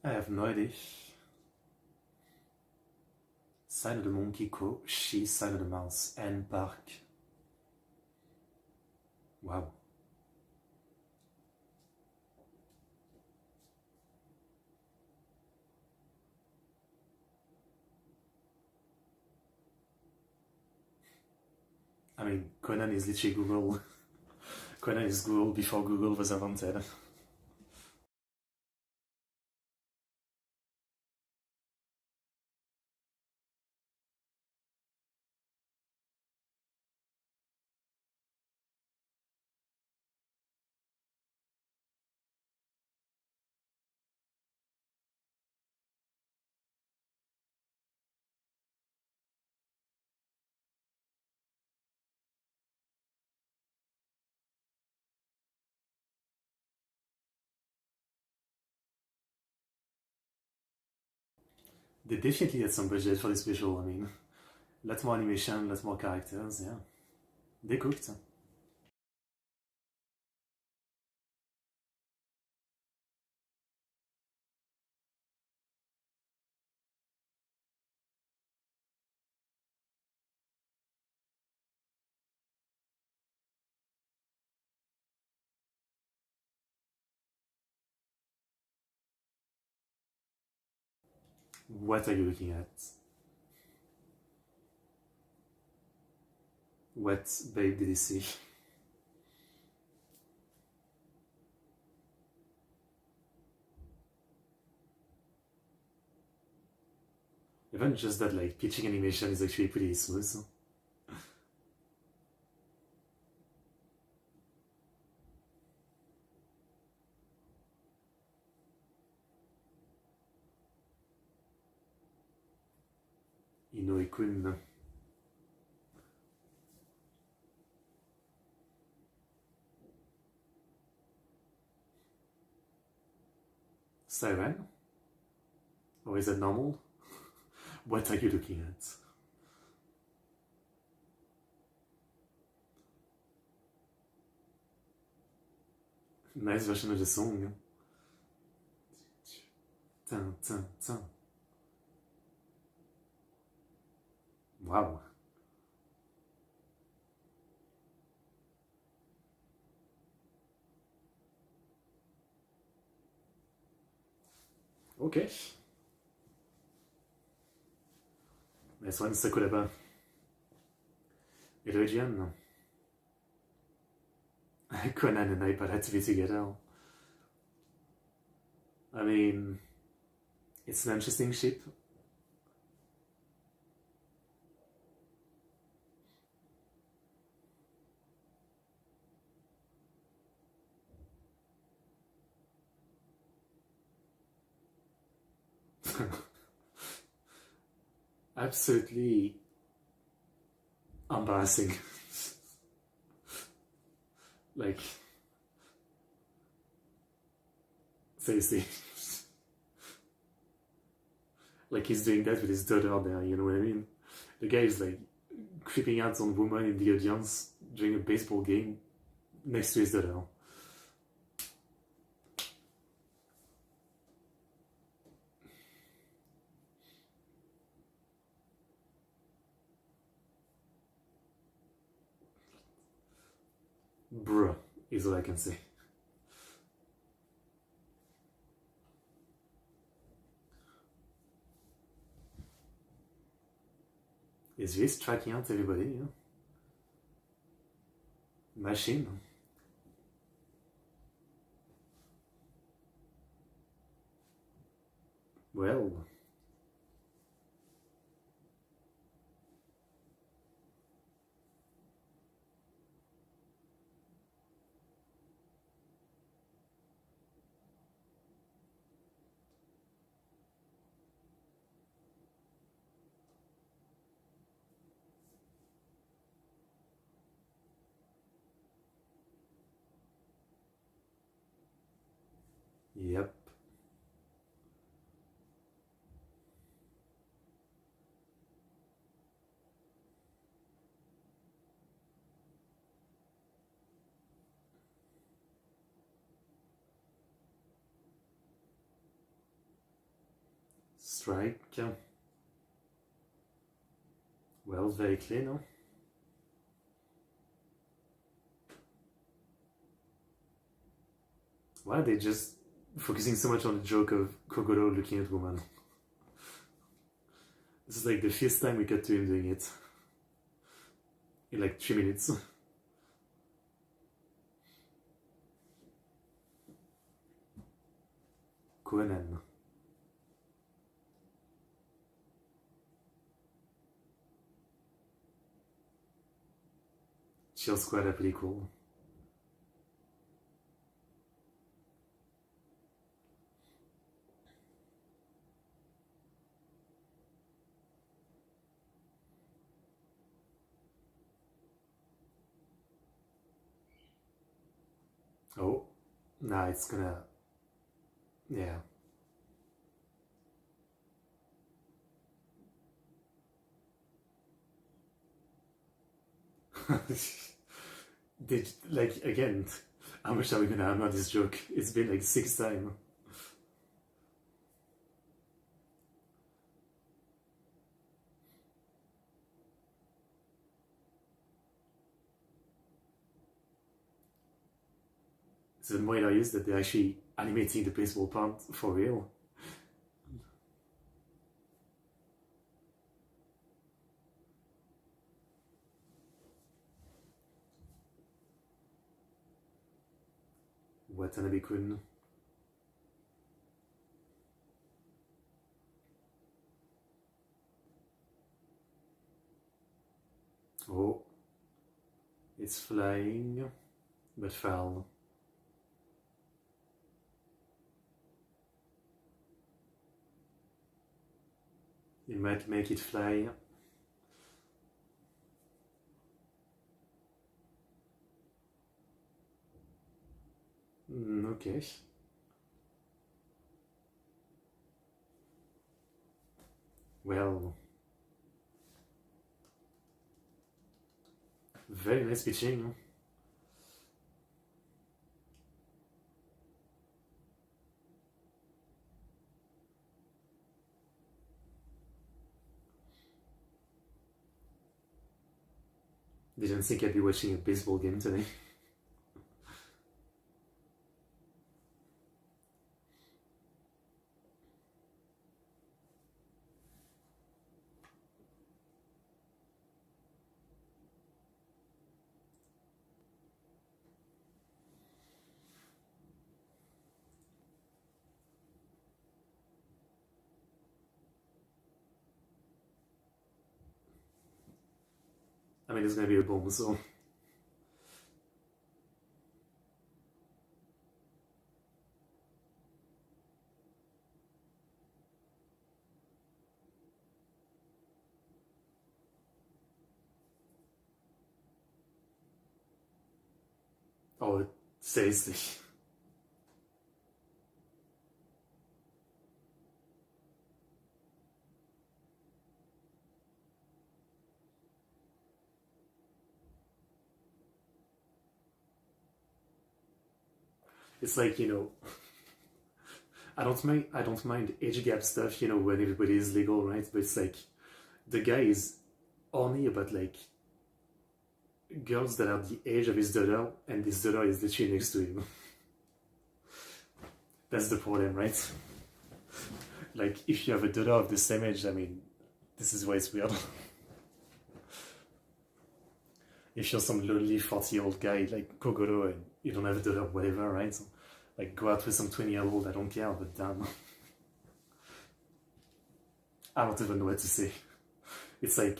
I have no idea. Sign of the monkey, Ko, she, sign of the mouse, and Park. Wow. I mean, Conan is literally Google. Conan is Google before Google was invented. They definitely had some budget for this visual, I mean. Lots more animation, lots more characters, yeah. They cooked. What are you looking at? What babe did he see? Even just that, like, pitching animation is actually pretty smooth. Inoue-kun. Siren? Or is that normal? What are you looking at? Nice version of the song. Tum, tum, tum. Wow. Ok. This one's Sakuraba. Edogawa. Conan and iPad had to be together. I mean, it's an interesting ship. Absolutely embarrassing. Like, seriously. Like he's doing that with his daughter there, you know what I mean? The guy is like creeping out on women in the audience during a baseball game next to his daughter. Bruh, is all I can say. Is this tracking out everybody, you know? Machine. Well. Yep. Strike. Well, very clear, no? Why are they just focusing so much on the joke of Kogoro looking at woman? This is like the first time we cut to him doing it. In like 3 minutes. Conan. Chill Squad are pretty cool. Oh, nah, it's gonna. Yeah. Did, like, again, how much are we gonna hammer this joke? It's been like 6 times. It's even more hilarious that they're actually animating the baseball part for real. Watanabe-kun. Oh, it's flying, but foul. You might make it fly. Okay. Well, very nice pitching. Didn't think I'd be watching a baseball game today. I mean, it's gonna be a bomb, so. Oh, seriously. It's like, I don't mind age gap stuff, when everybody is legal, right? But it's like the guy is only about like girls that are the age of his daughter, and his daughter is literally next to him. That's the problem, right? Like, if you have a daughter of the same age, I mean, this is why it's weird. If you're some lonely 40-year-old guy like Kogoro and you don't have a daughter, whatever, right? So, like, go out with some 20-year-old, I don't care, but damn. I don't even know what to say. It's like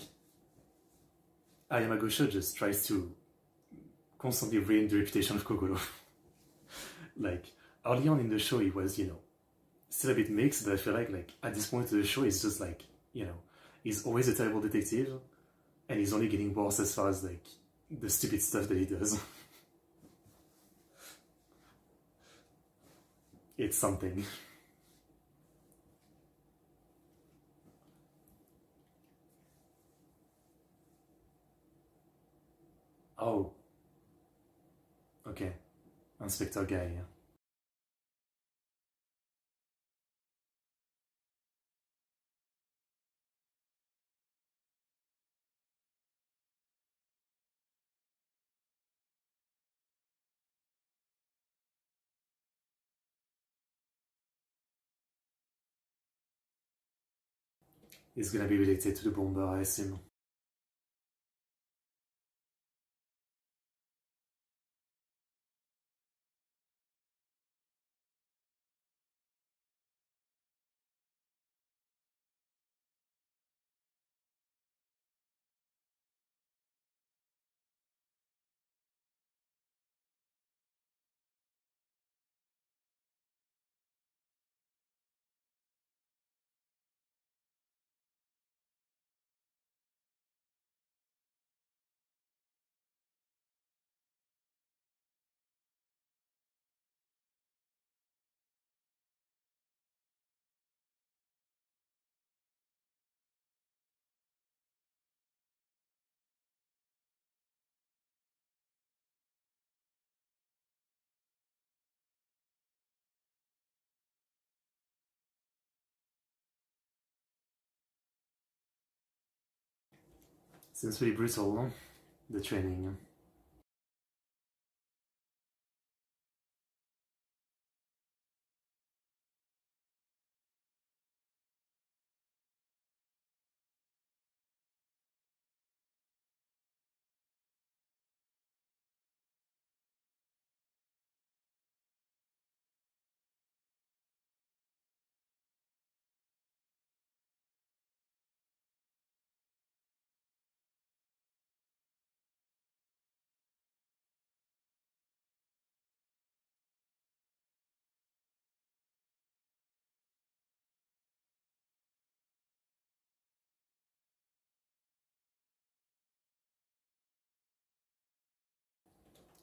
Ayamagosha just tries to constantly ruin the reputation of Kogoro. Like, early on in the show, he was, still a bit mixed, but I feel like at this point of the show, it's just like, he's always a terrible detective, and he's only getting worse as far as like the stupid stuff that he does. It's something. Oh, okay. Inspector guy, yeah. He's gonna be related to the bomber, I assume. Seems pretty brutal, huh? The training.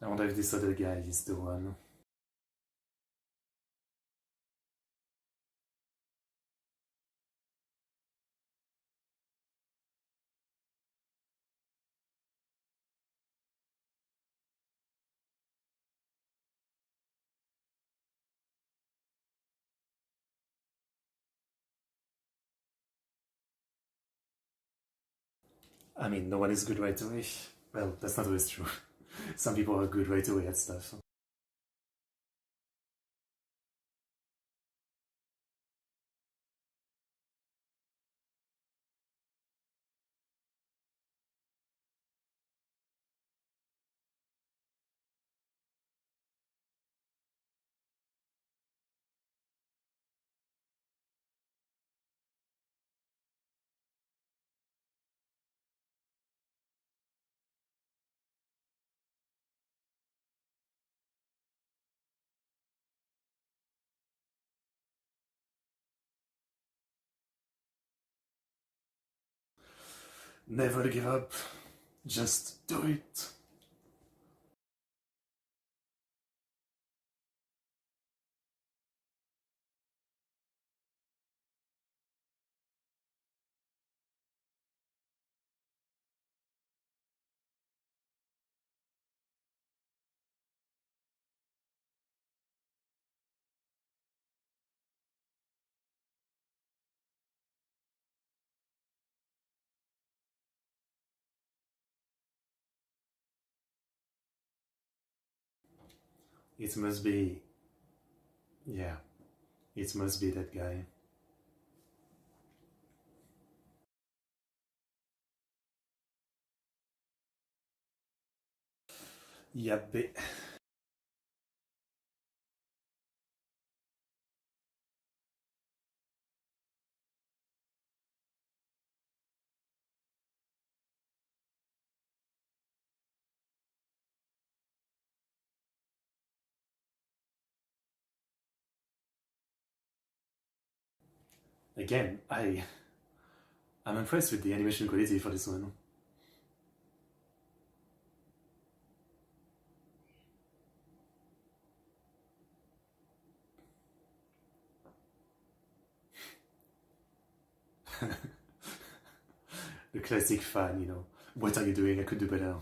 I wonder if this other guy is the one. I mean, no one is good right away. Well, that's not always true. Some people are good right away at stuff. Never give up. Just do it. It must be. Yeah, it must be that guy. Yep. Again, I'm impressed with the animation quality for this one. The classic fan, you know. What are you doing? I could do better.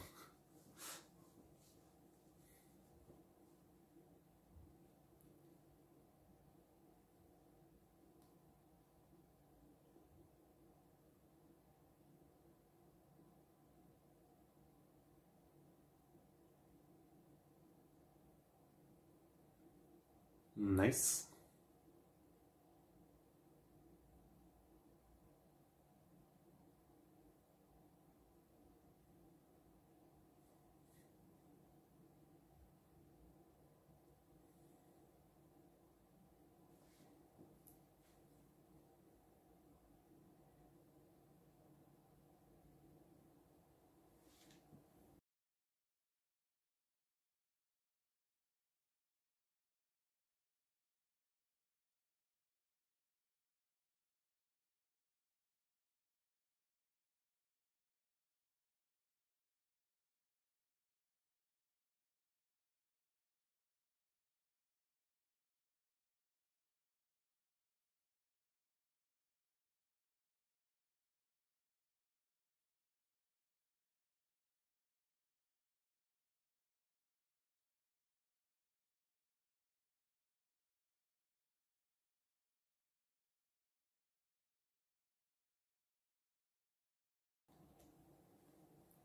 Nice.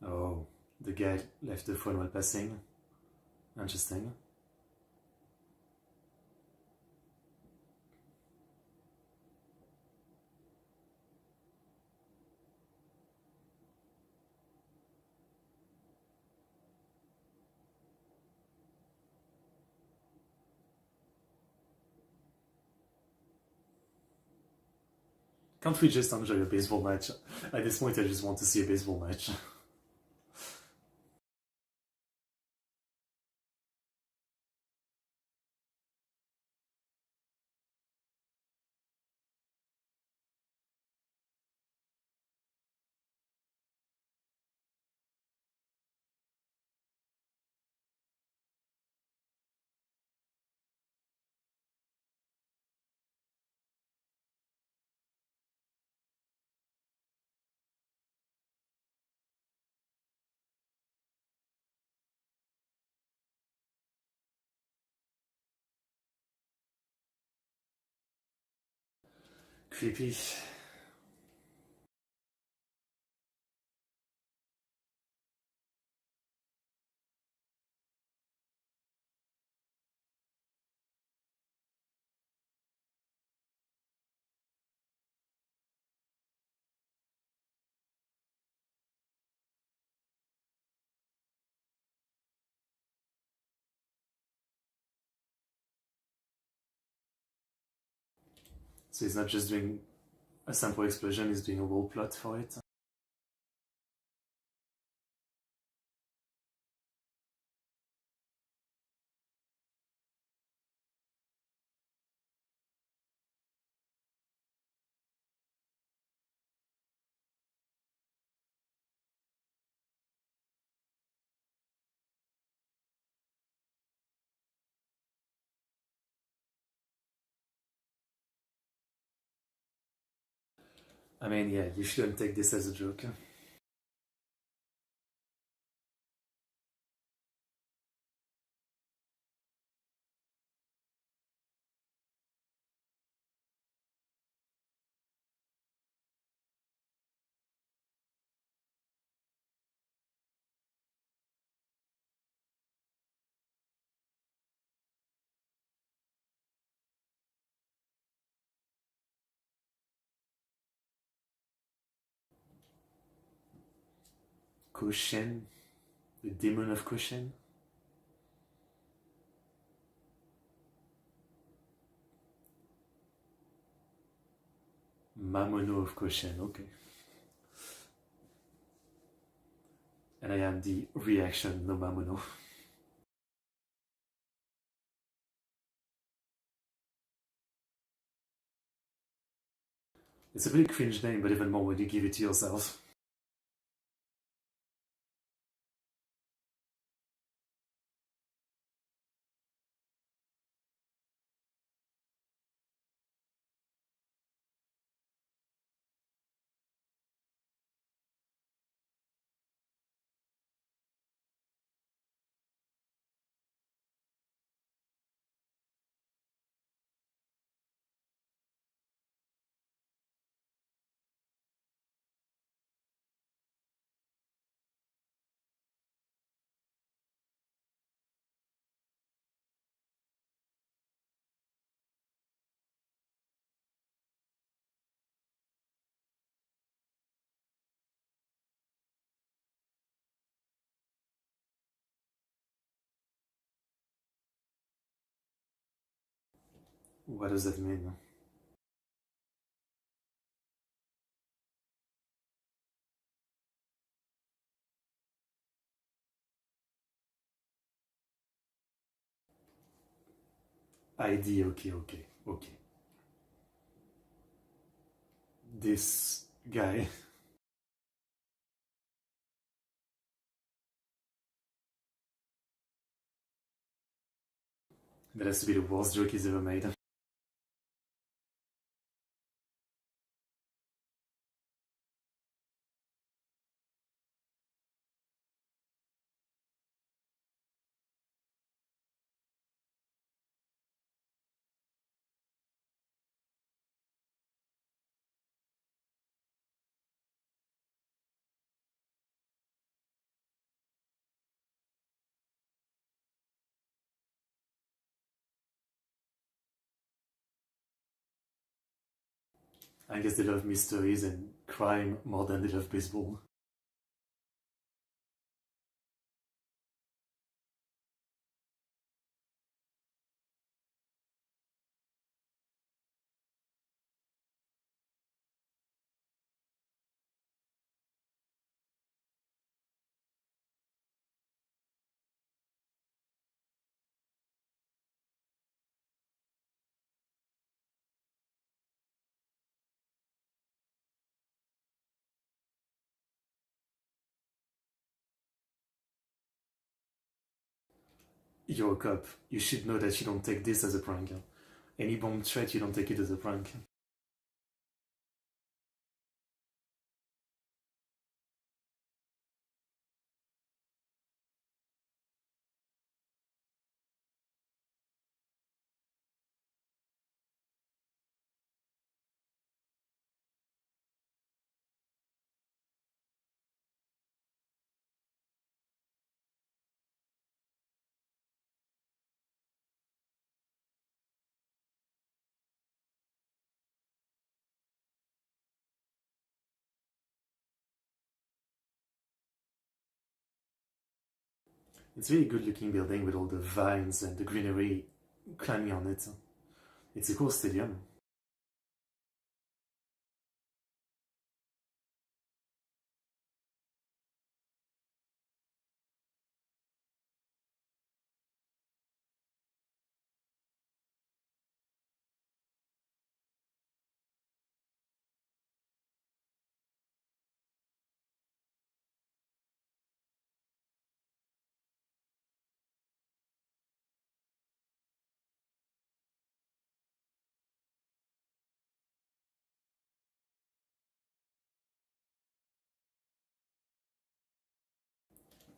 Oh, the guy left the phone while passing. Interesting. Can't we just enjoy a baseball match? At this point, I just want to see a baseball match. Creepy. So he's not just doing a simple explosion, he's doing a whole plot for it. I mean, yeah, you shouldn't take this as a joke. Koshien, the demon of Koshien. Mamono of Koshien, okay. And I am the reaction no Mamono. It's a pretty cringe name, but even more when you give it to yourself. What does that mean? ID, okay. This guy. That has to be the worst joke he's ever made. I guess they love mysteries and crime more than they love baseball. You're a cop. You should know that you don't take this as a prank. Any bomb threat, you don't take it as a prank. It's a really good looking building with all the vines and the greenery climbing on it. It's a cool stadium.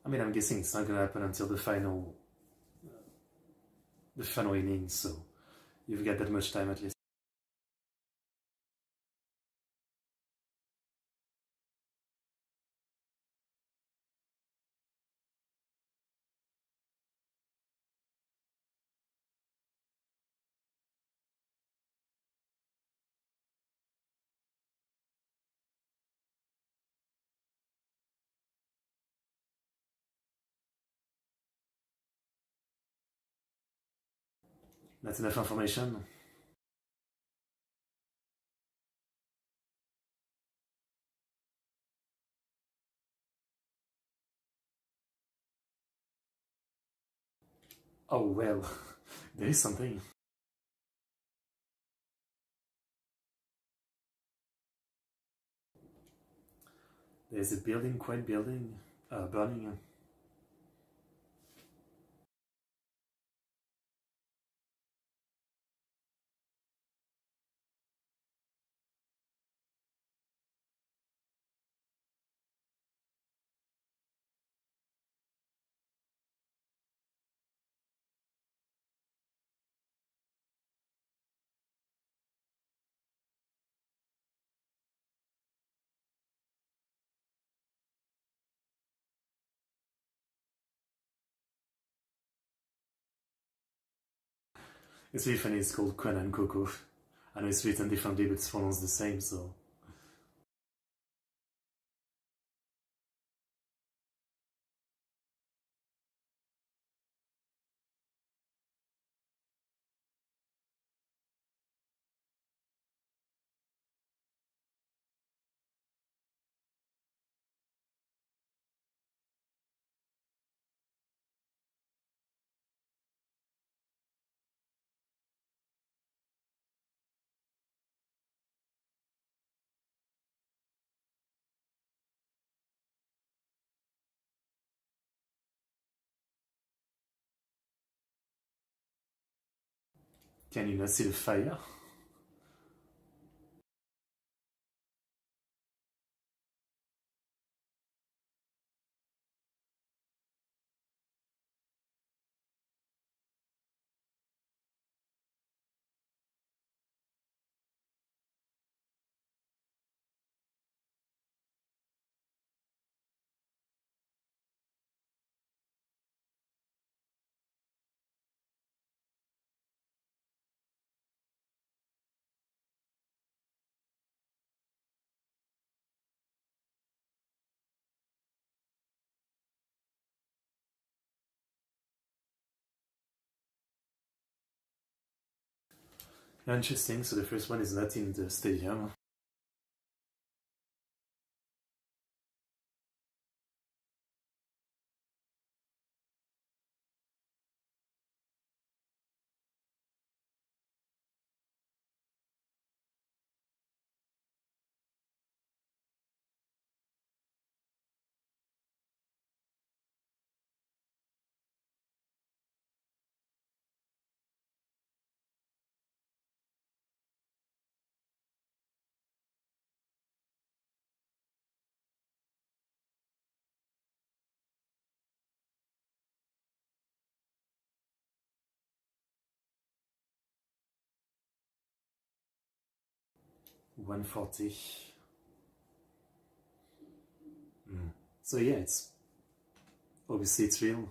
I mean, I'm guessing it's not gonna happen until the final innings, so you've got that much time at least. That's enough information. Oh well, there is something. There's a building, quiet building, burning. It's really funny, it's called Conan Coco. I know it's written differently, but it's pronounced the same, so. Can you not see the fire? Interesting, so the first one is not in the stadium. $140. So yeah, it's obviously it's real.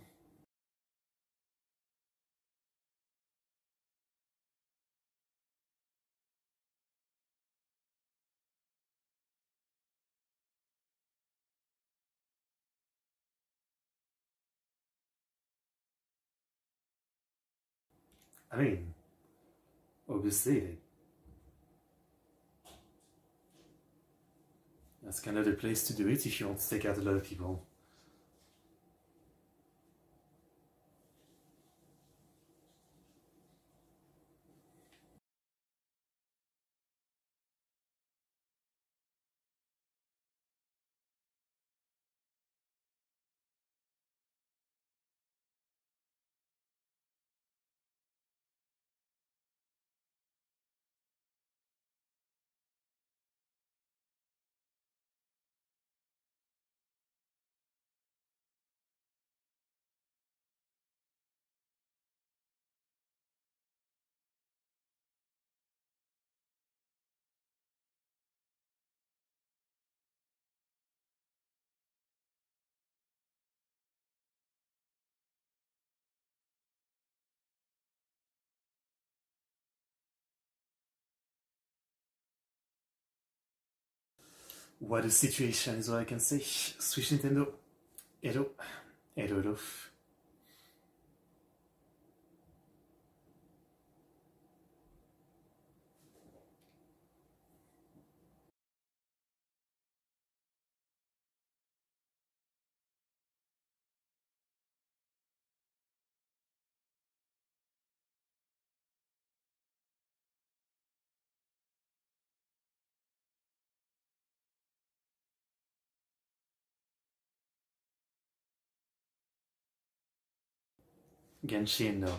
I mean, obviously, that's kind of the place to do it if you want to take out a lot of people. What a situation is what I can say. Switch Nintendo. Edo. Edo. Genshin, no.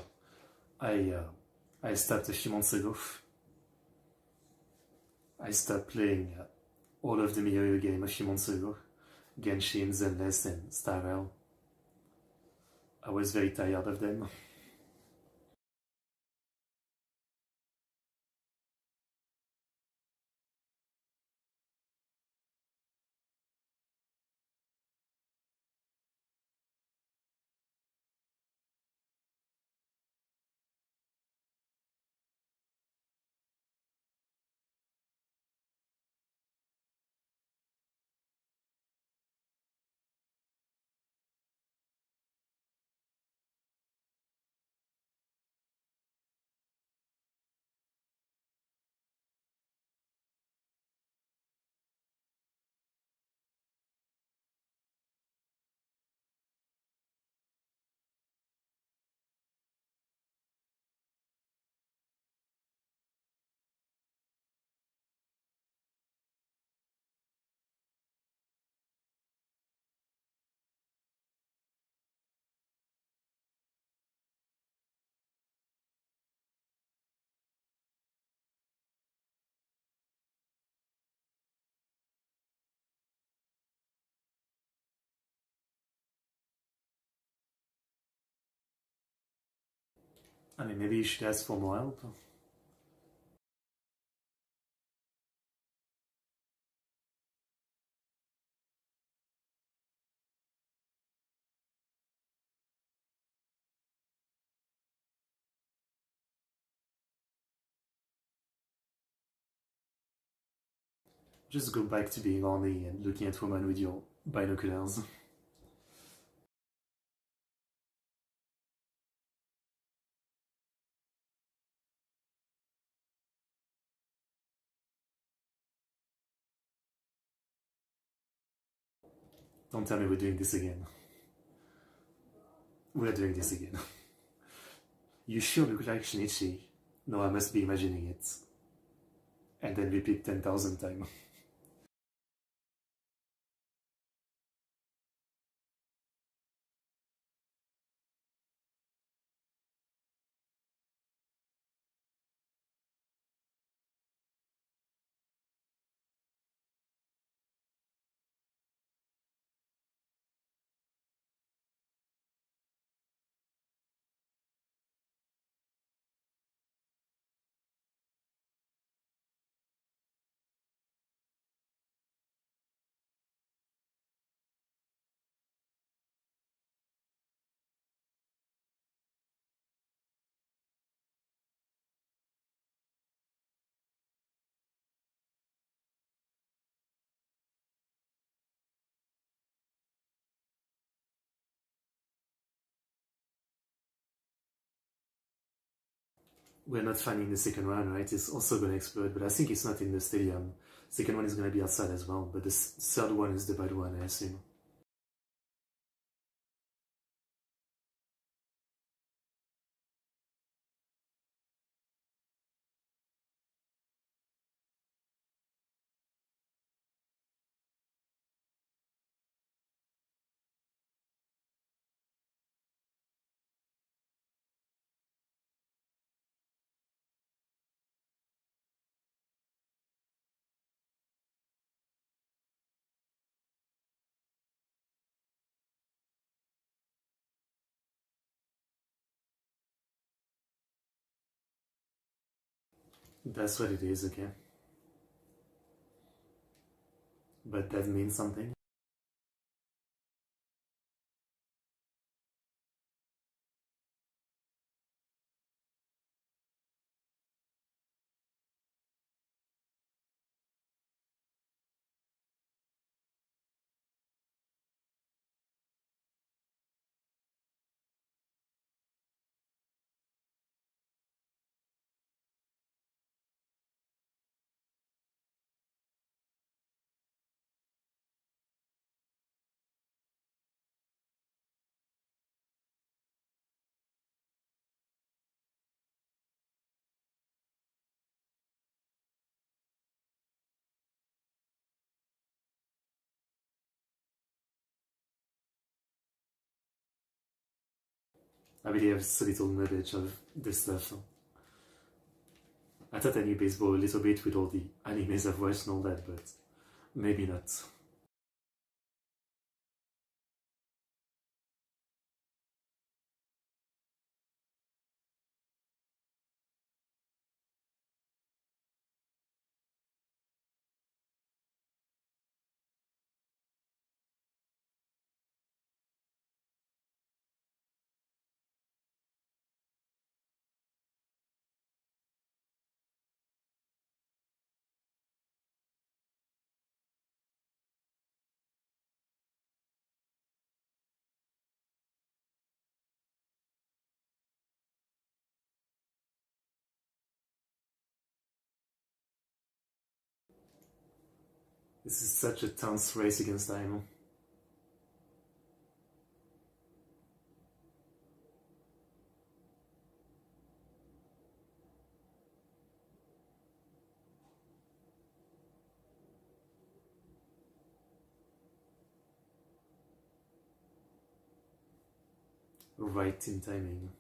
I stopped a few months ago. I stopped playing all of the MiHoYo game a few months ago. Genshin, Zenless, and Star Rail. I was very tired of them. I mean, maybe you should ask for more help. Just go back to being horny and looking at women with your binoculars. Don't tell me we're doing this again. We're doing this again. You sure look like Shinichi. No, I must be imagining it. And then repeat 10,000 times. We're not finding the second one, right? It's also gonna explode, but I think it's not in the stadium. Second one is gonna be outside as well, but the third one is the bad one, I assume. That's what it is, okay? But that means something. I really have so little knowledge of this stuff. I thought I knew baseball a little bit with all the animes I've watched and all that, but maybe not. This is such a tense race against time. Right in timing.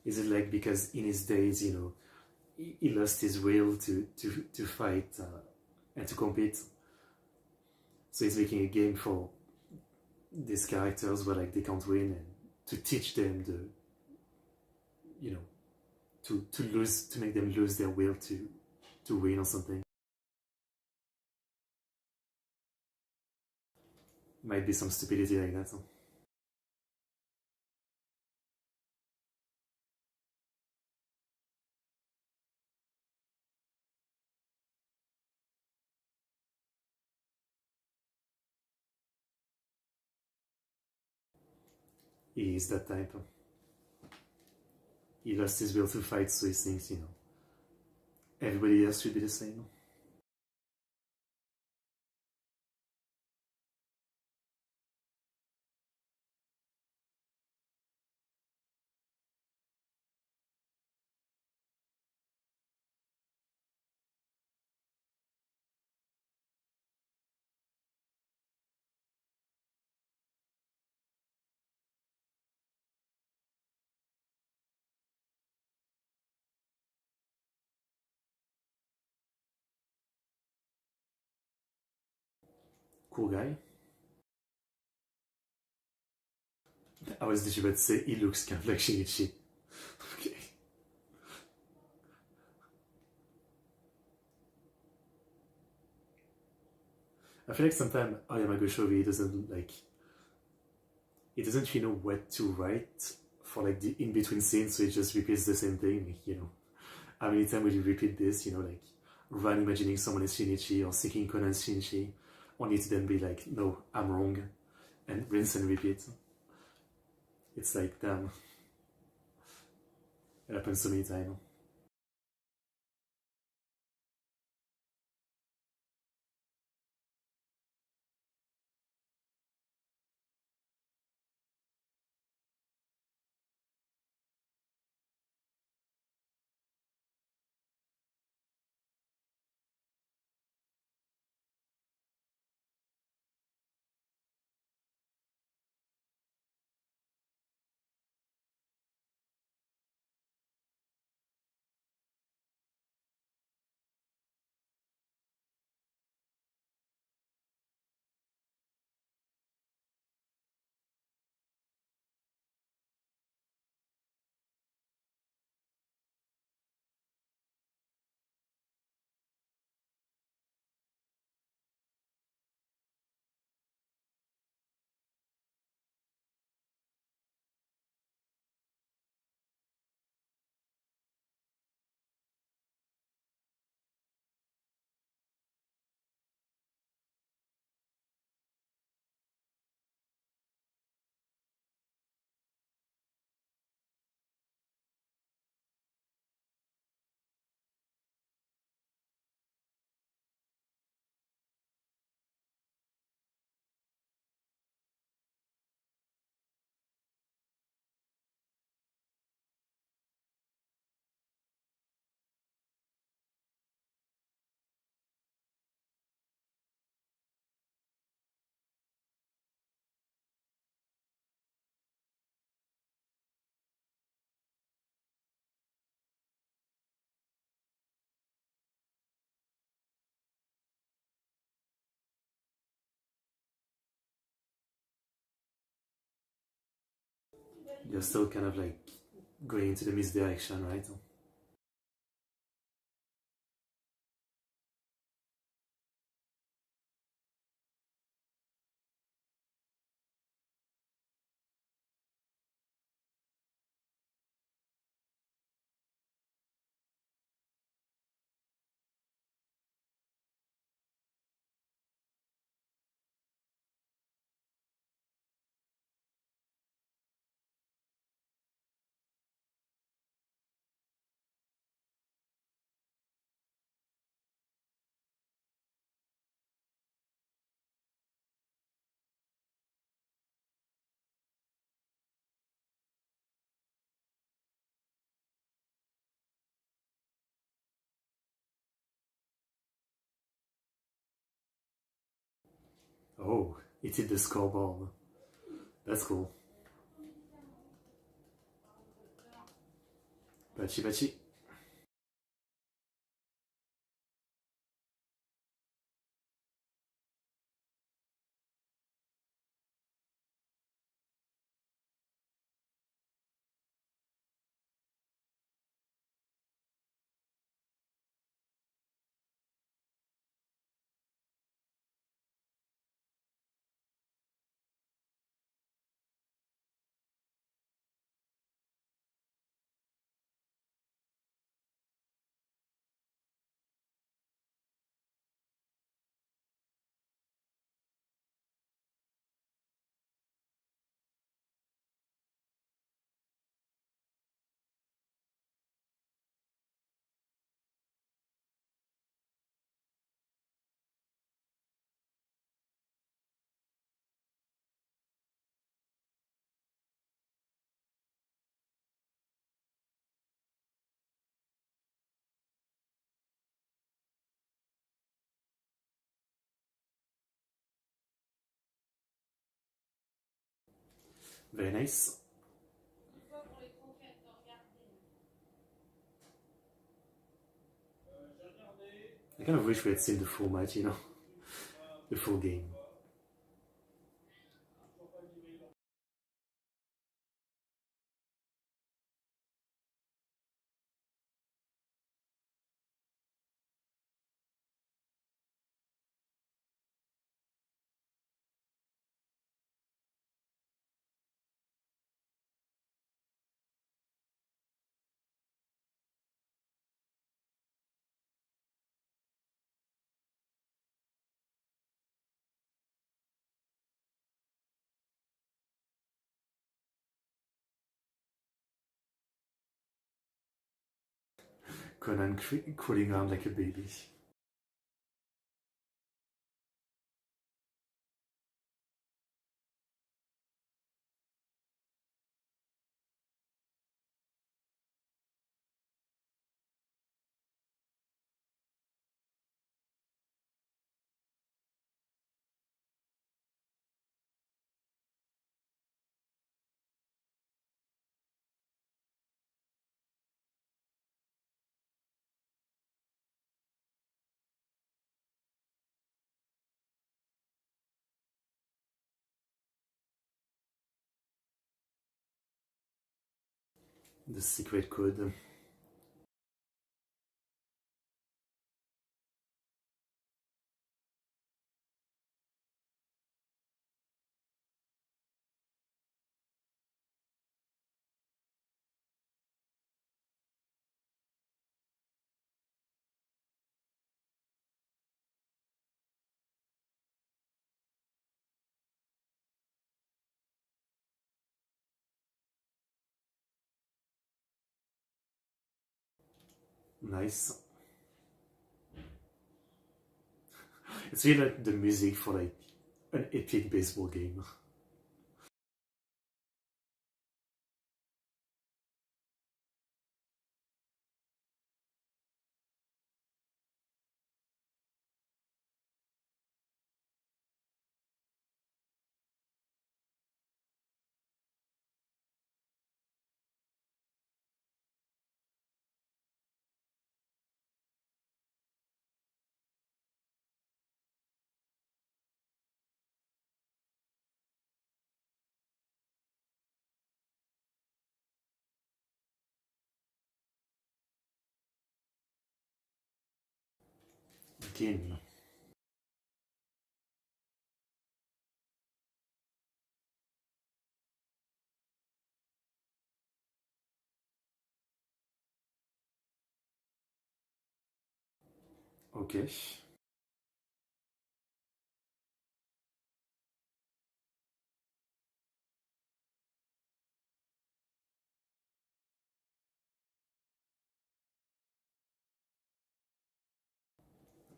Is it like because in his days, he lost his will to fight and to compete? So he's making a game for these characters where like they can't win and to teach them you know, to make them lose their will to win or something. Might be some stupidity like that. He is that type. He lost his will to fight, so he thinks, everybody else should be the same. Cool guy. I was just about to say he looks kind of like Shinichi. Okay. I feel like sometimes Ayamago Shovi doesn't like he doesn't really know what to write for like the in between scenes, so he just repeats the same thing. Like, how many times will you repeat this? Like Ran imagining someone is Shinichi or thinking Conan is Shinichi, only to then be like, no, I'm wrong, and rinse and repeat. It's like, damn, it happens so many times. you're still kind of like going into the misdirection, right? Oh, it hit the scoreboard. That's cool. Bachi bachi. Very nice. I kind of wish we had seen the full match, you know, the full game. Conan crawling around like a baby. The secret code. Nice. It's really like the music for like an epic baseball game. 14. Okay.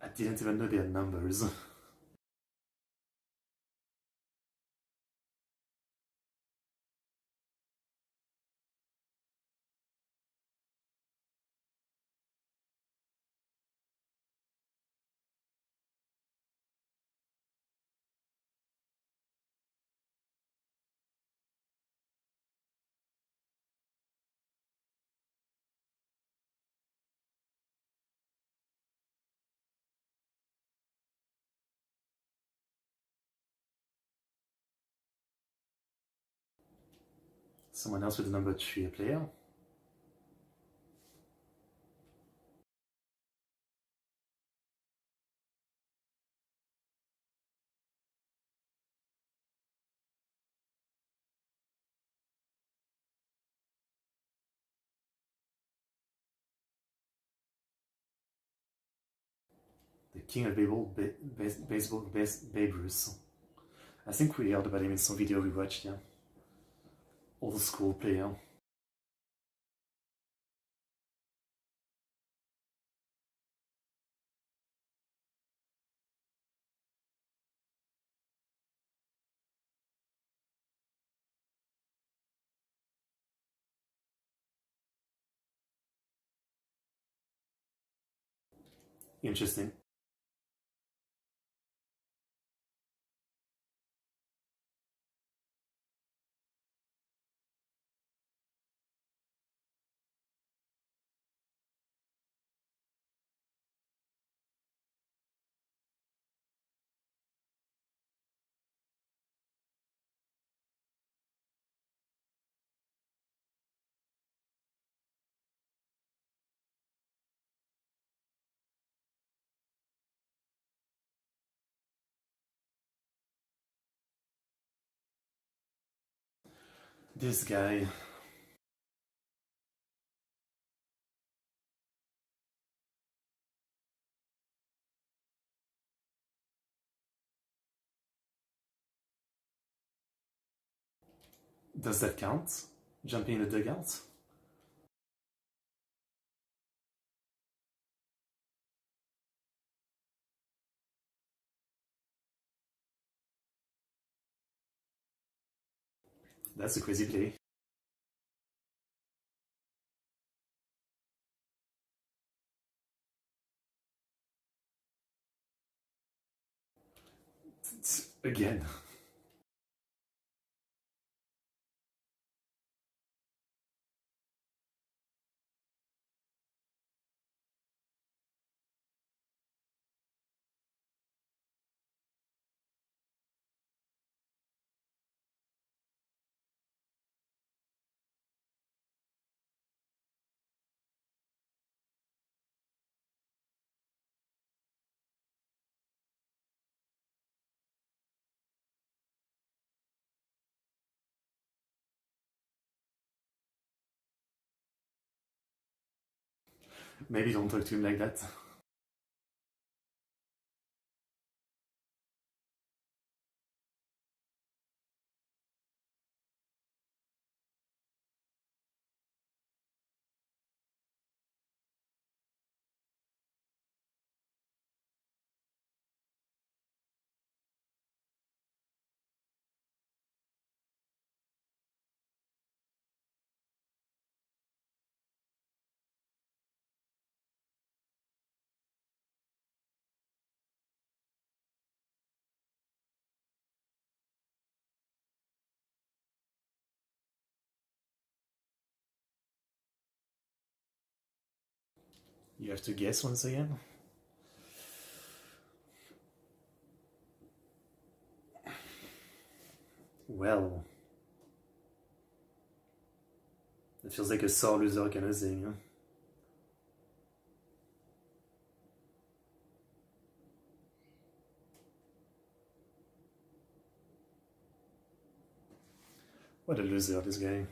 I didn't even know their numbers. Someone else with the number 3, a player. The king of baseball, Babe Ruth. I think we heard about him in some video we watched, yeah. Old school player. Interesting. This guy. Does that count? Jumping in the dugout? That's a crazy play. Again. Maybe don't talk to him like that. You have to guess once again. Well, it feels like a sore loser kind of thing. Huh? What a loser, this guy.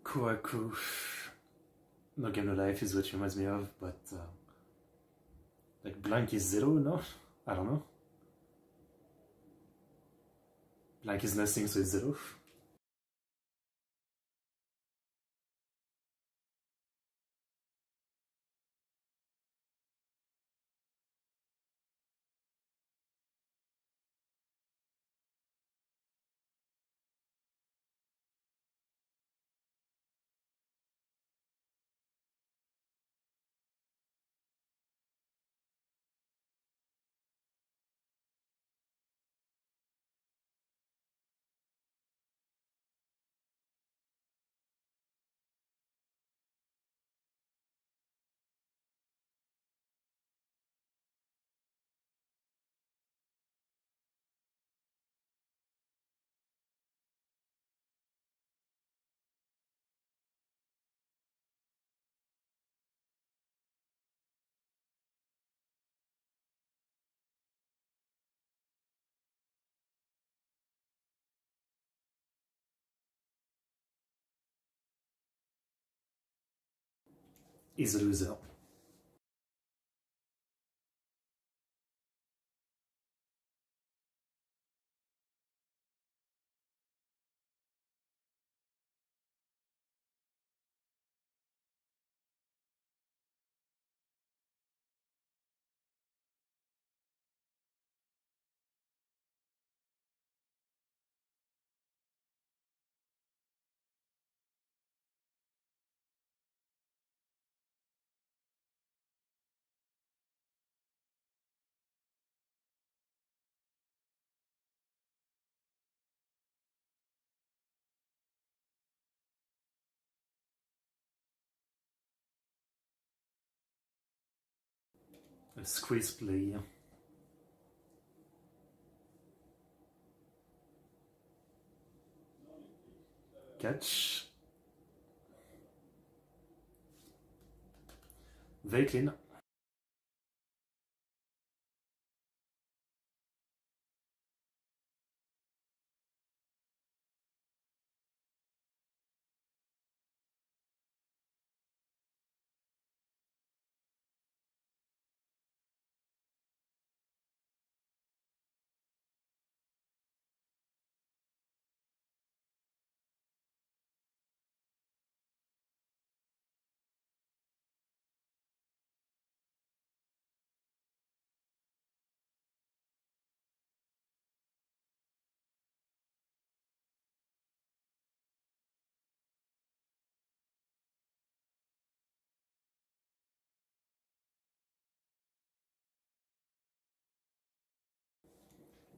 Kuaku. No Game No Life is what reminds me of, but like blank is zero, no? I don't know. Blank is nothing, so it's zero. Is a loser. A squeeze play. Catch. Very clean.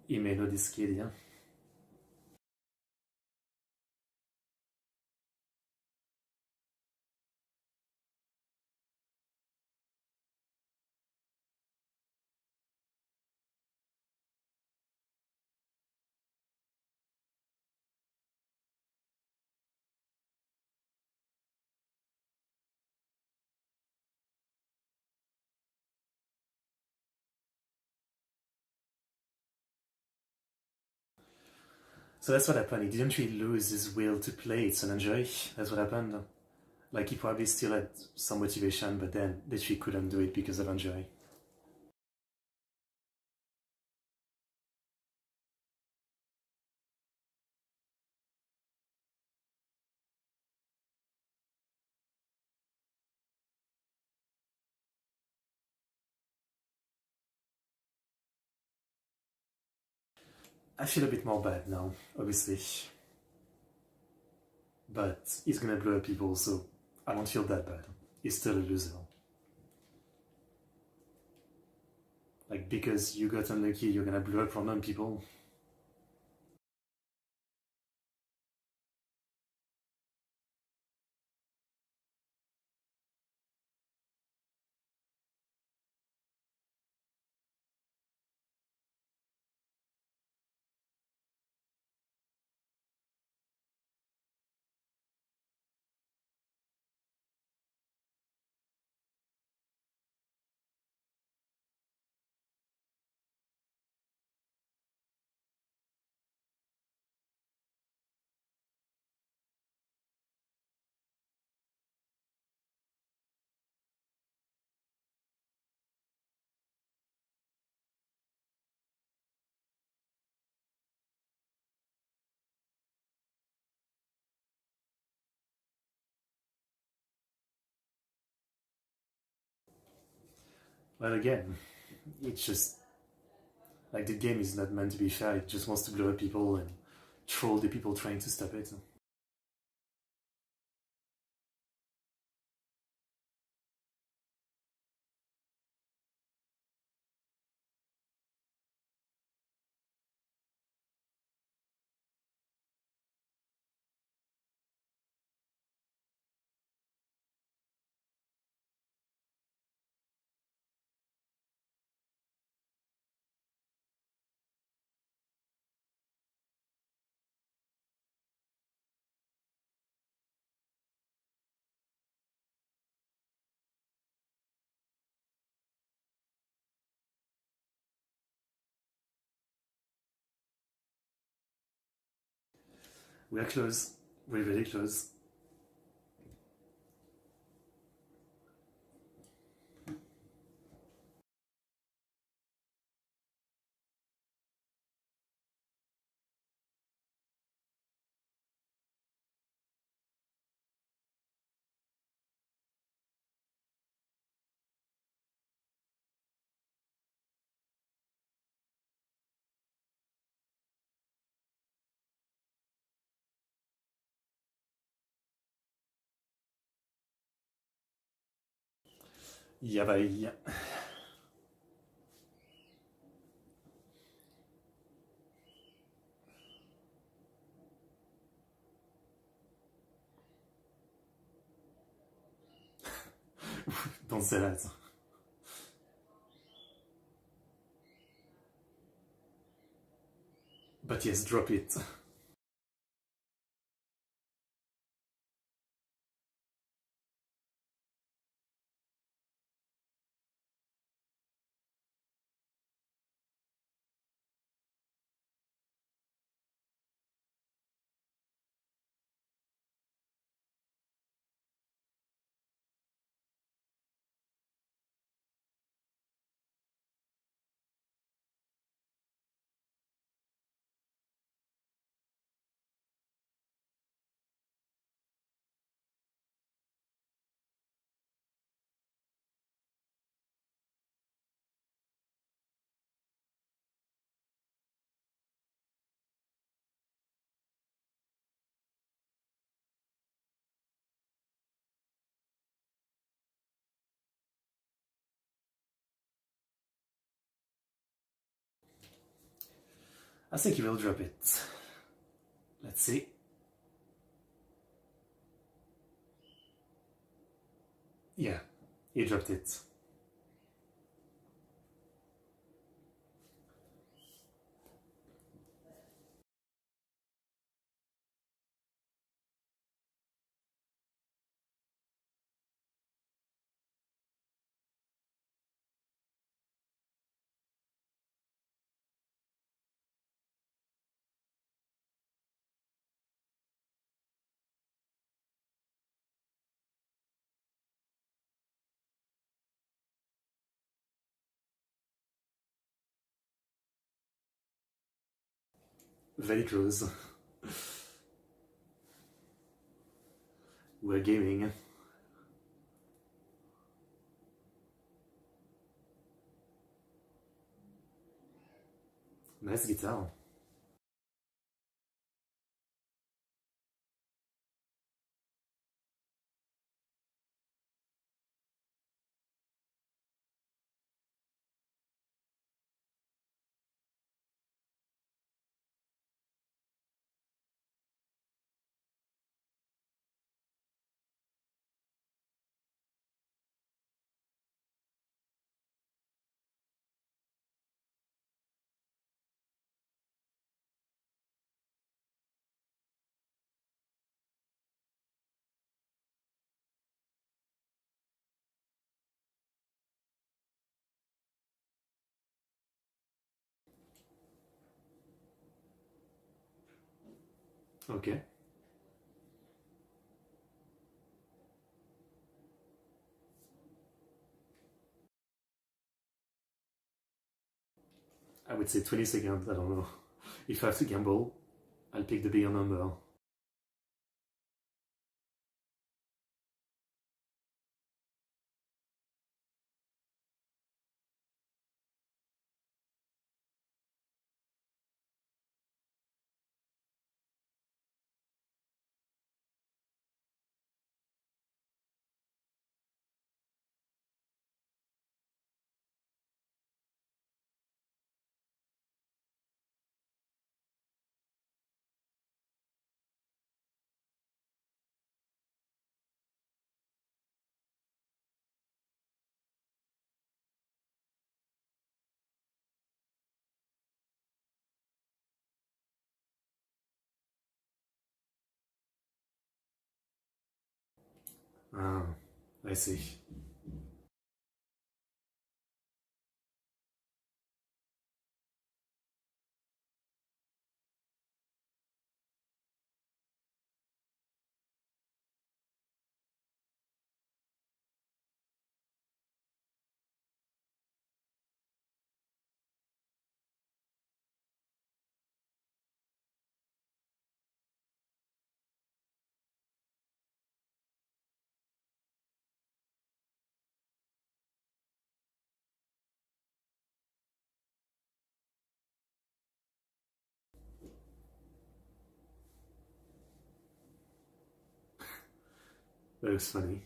He may know this kid, yeah. So that's what happened. He didn't really lose his will to play it and enjoy. That's what happened. Like, he probably still had some motivation, but then literally couldn't do it because of injury. I feel a bit more bad now, obviously. But he's gonna blow up people, so I don't feel that bad. He's still a loser. Like, because you got unlucky, you're gonna blow up random people. But again, it's just like the game is not meant to be fair. It just wants to blow up people and troll the people trying to stop it. We are close. We're really close. Yeah, but yeah. Don't say that. But yes, drop it. I think he will drop it. Let's see. Yeah, he dropped it. Very close. We're gaming. Nice guitar. Okay. I would say 20 seconds, I don't know. If I have to gamble, I'll pick the bigger number. Ah, I see. That looks funny.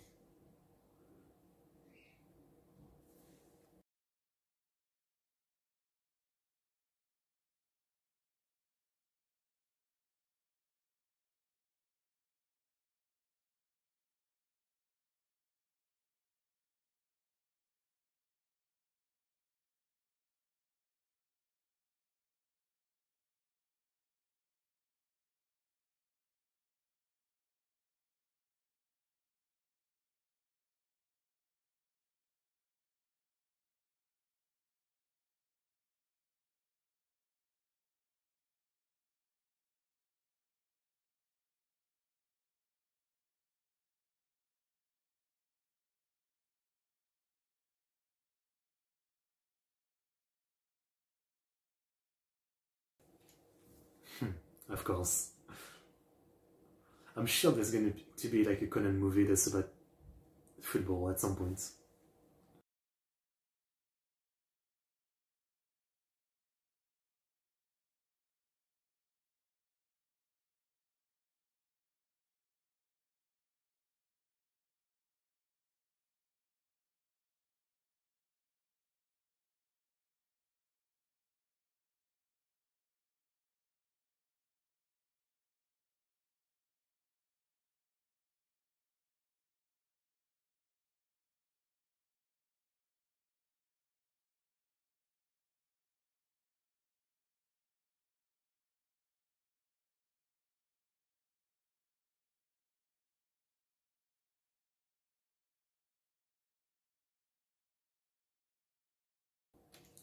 Of course. I'm sure there's going to be like a Conan movie that's about football at some point.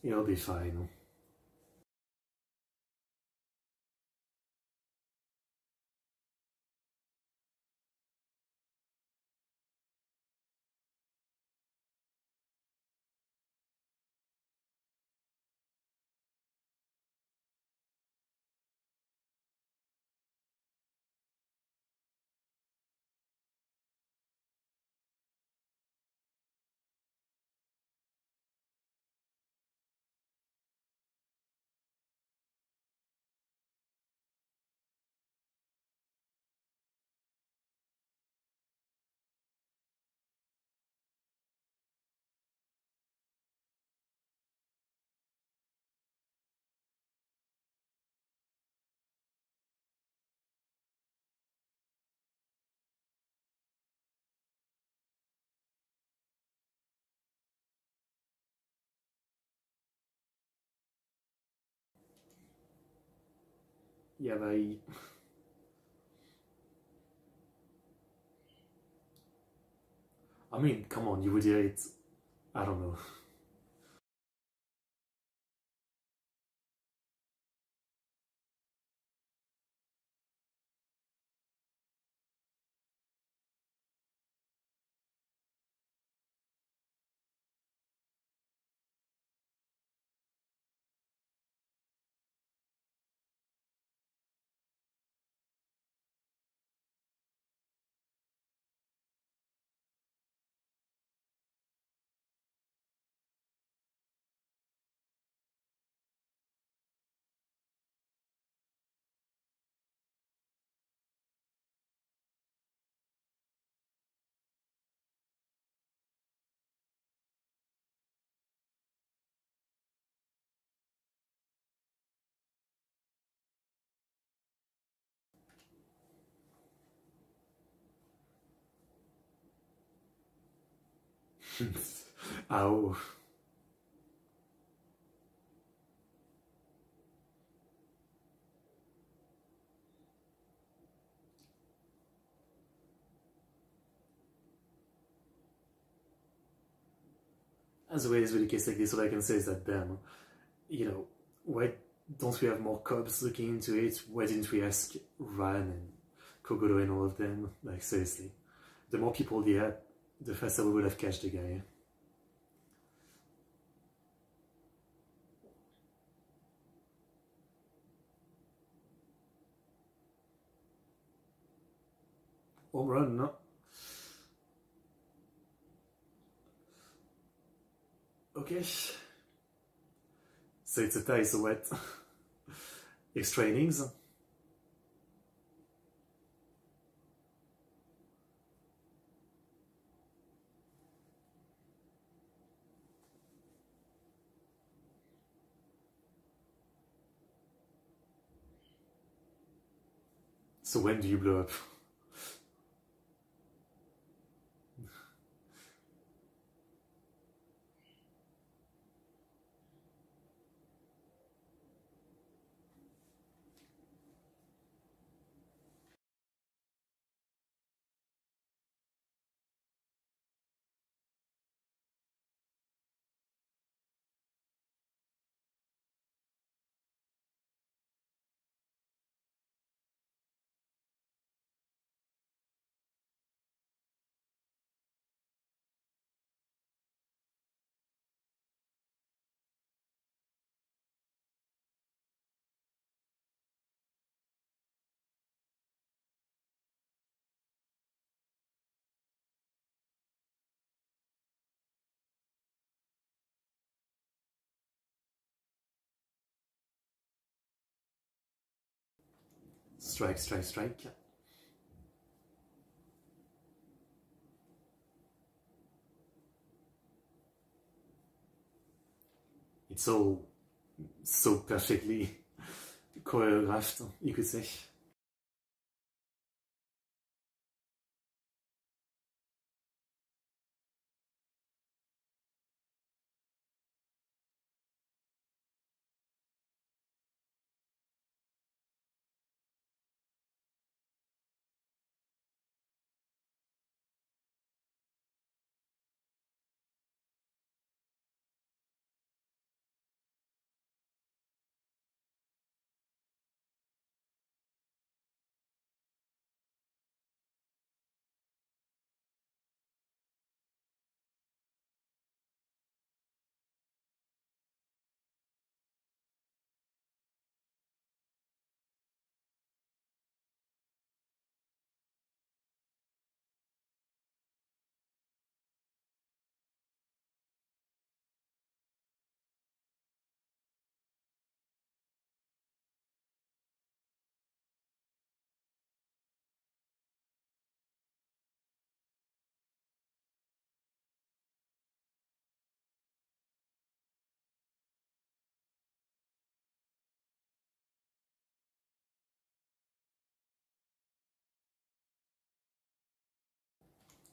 It'll be fine. Yeah, but I mean, come on, you would hear it. I don't know. Oh. As always with a case like this, all I can say is that damn, why don't we have more cops looking into it? Why didn't we ask Ryan and Kogoro and all of them? Like, seriously. The more people they had, the faster we would have catched the guy. Home run, no? Okay. So it's a tie, so what? Extra innings? So when do you blow up? Strike, strike, strike. It's all so perfectly choreographed, you could say.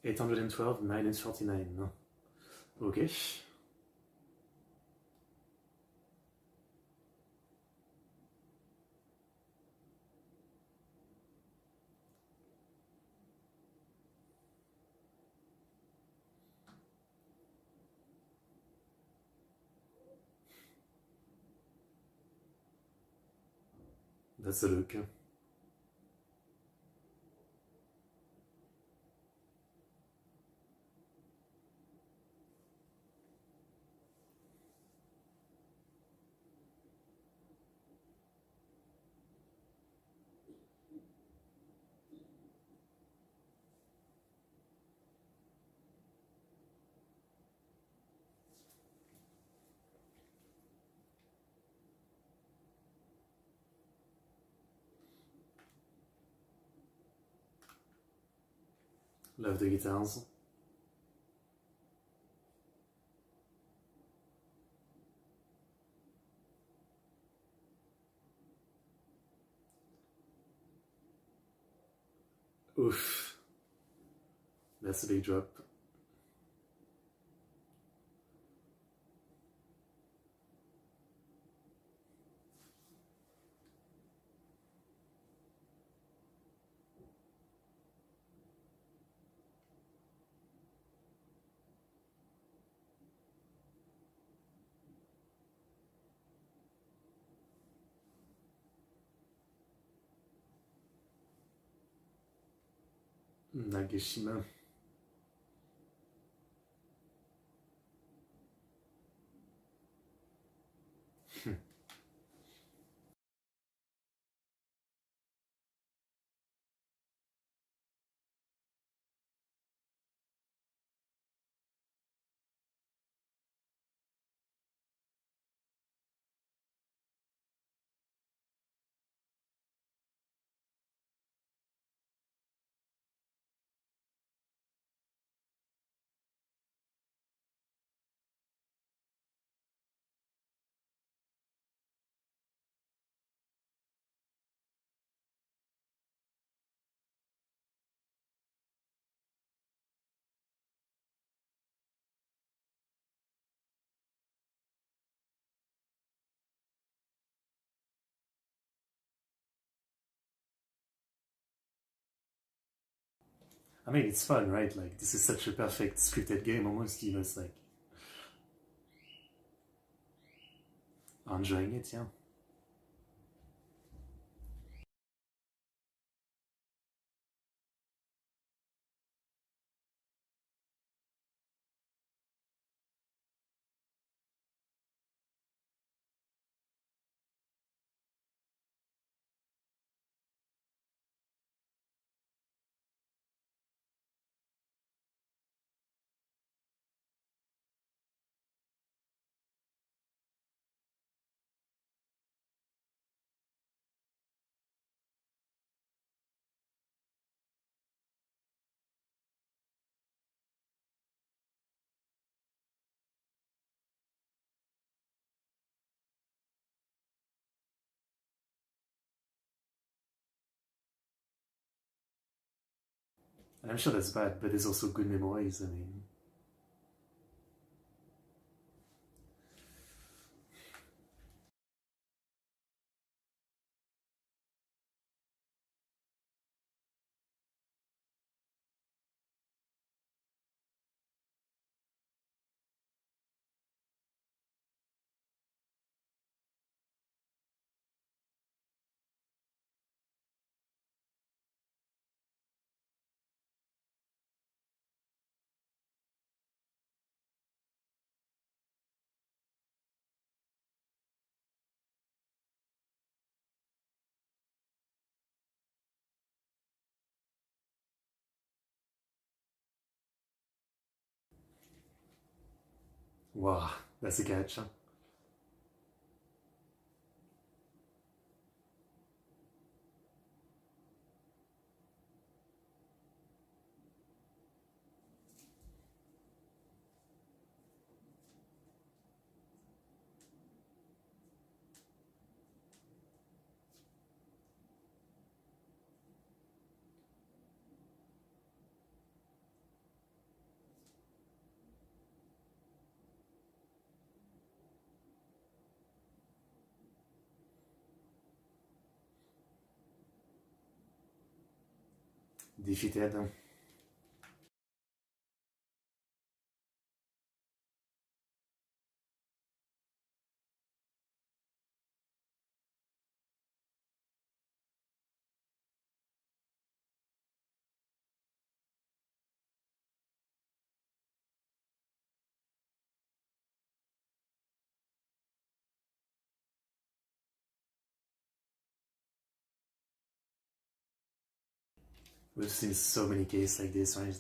$812, 949, no? Okay. That's a look. Love the guitars. Oof. That's a big drop. Nagashima. I mean, it's fun, right? Like, this is such a perfect scripted game almost, you know, it's like enjoying it, yeah. And I'm sure that's bad, but there's also good memories, I mean. Wow, that's a catch, huh? Defeated. Huh? We've seen so many cases like this, right?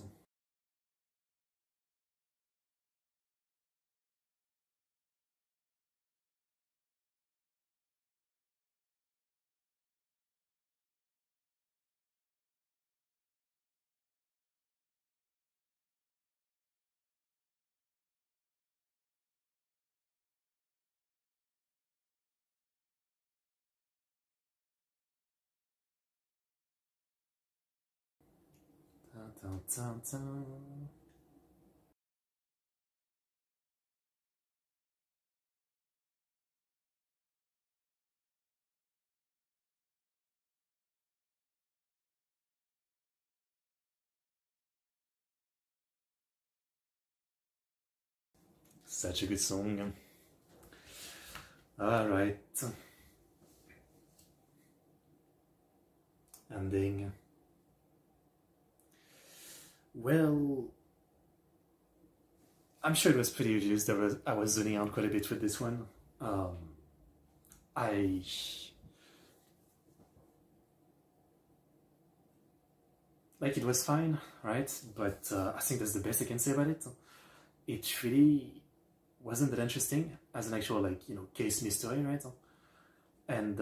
Dun, dun, dun, dun. Such a good song. Alright. Ending. Well, I'm sure it was pretty obvious that I was zoning out quite a bit with this one. I like, it was fine, right? But I think that's the best I can say about it. It really wasn't that interesting as an actual, like, case mystery, right? And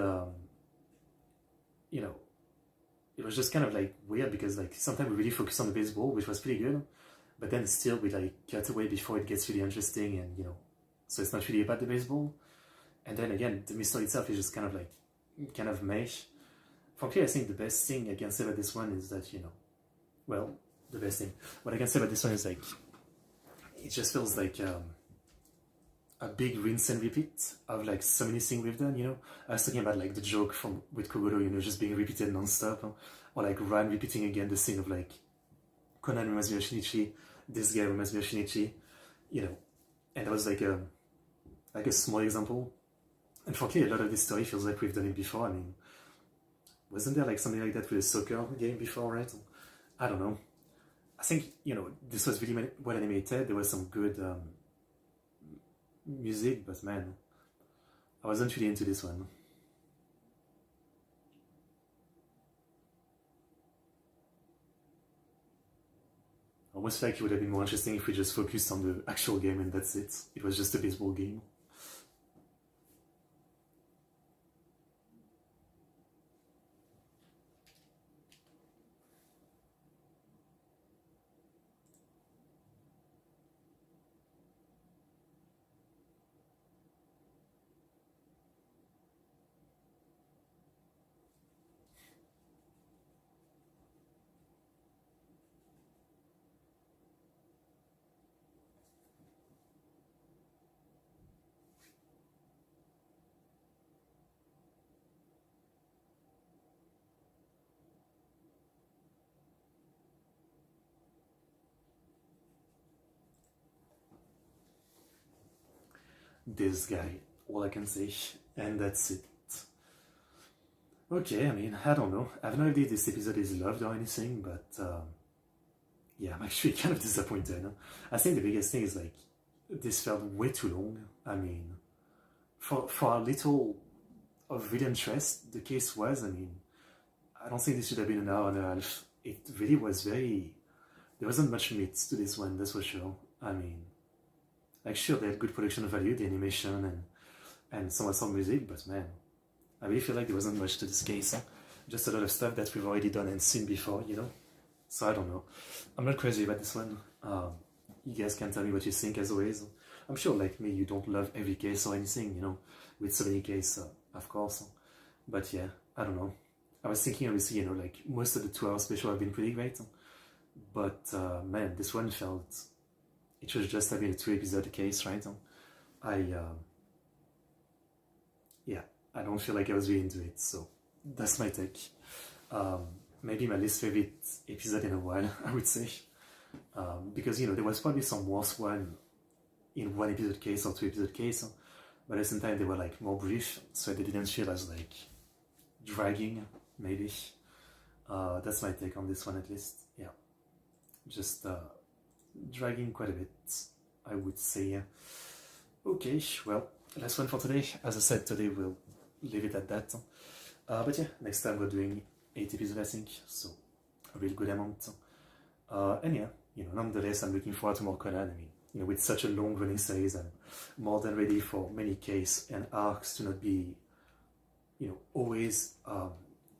it was just kind of like weird because like sometimes we really focus on the baseball, which was pretty good, but then still we like cut away before it gets really interesting, and so it's not really about the baseball. And then again, the mystery itself is just kind of like meh. Frankly, I think the best thing I can say about this one is that well, the best thing. What I can say about this one is like it just feels like a big rinse and repeat of like so many things we've done. I was talking about like the joke from with Kogoro, just being repeated non-stop, or like Ran repeating again the scene of like Conan reminds me of Shinichi, this guy reminds me of Shinichi, and that was like a small example. And frankly, a lot of this story feels like we've done it before. I mean, wasn't there like something like that with a soccer game before, right? I don't know. I think this was really well animated. There was some good music, but man, I wasn't really into this one. I almost feel like it would have been more interesting if we just focused on the actual game and that's it. It was just a baseball game. This guy, all I can say, and that's it. Okay, I mean, I don't know. I have no idea if this episode is loved or anything, but yeah, I'm actually kind of disappointed. I think the biggest thing is like, this felt way too long. I mean, for a little of real interest the case was, I mean, I don't think this should have been an hour and a half. It really was very, there wasn't much meat to this one, that's for sure. I mean, like sure, they had good production value, the animation and some music, but man, I really feel like there wasn't much to this case. Just a lot of stuff that we've already done and seen before, So I don't know. I'm not crazy about this one. You guys can tell me what you think as always. I'm sure, like me, you don't love every case or anything, with so many cases, of course. But yeah, I don't know. I was thinking, obviously, like most of the 2 hour special have been pretty great. But man, this one felt, it was just having a 2 episode case, right? Yeah, I don't feel like I was really into it, so that's my take. Maybe my least favorite episode in a while, I would say. Because, there was probably some worse one in 1 episode case or 2 episode case, but at the same time they were like more brief, so they didn't feel as like dragging, maybe. That's my take on this one at least. Yeah, just dragging quite a bit, I would say. Okay, well, last one for today. As I said, today we'll leave it at that. But yeah, next time we're doing 8 episodes, I think. So a real good amount. And yeah, nonetheless, I'm looking forward to more Conan. I mean, with such a long running series, I'm more than ready for many cases and arcs to not be, always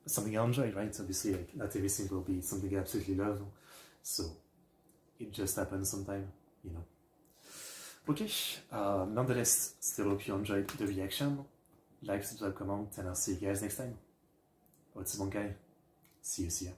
something I enjoy, right? Obviously, like, not everything will be something I absolutely love. So it just happens sometime. Okay, nonetheless, still hope you enjoyed the reaction. Like, subscribe, comment, and I'll see you guys next time. What's up, guy? See you.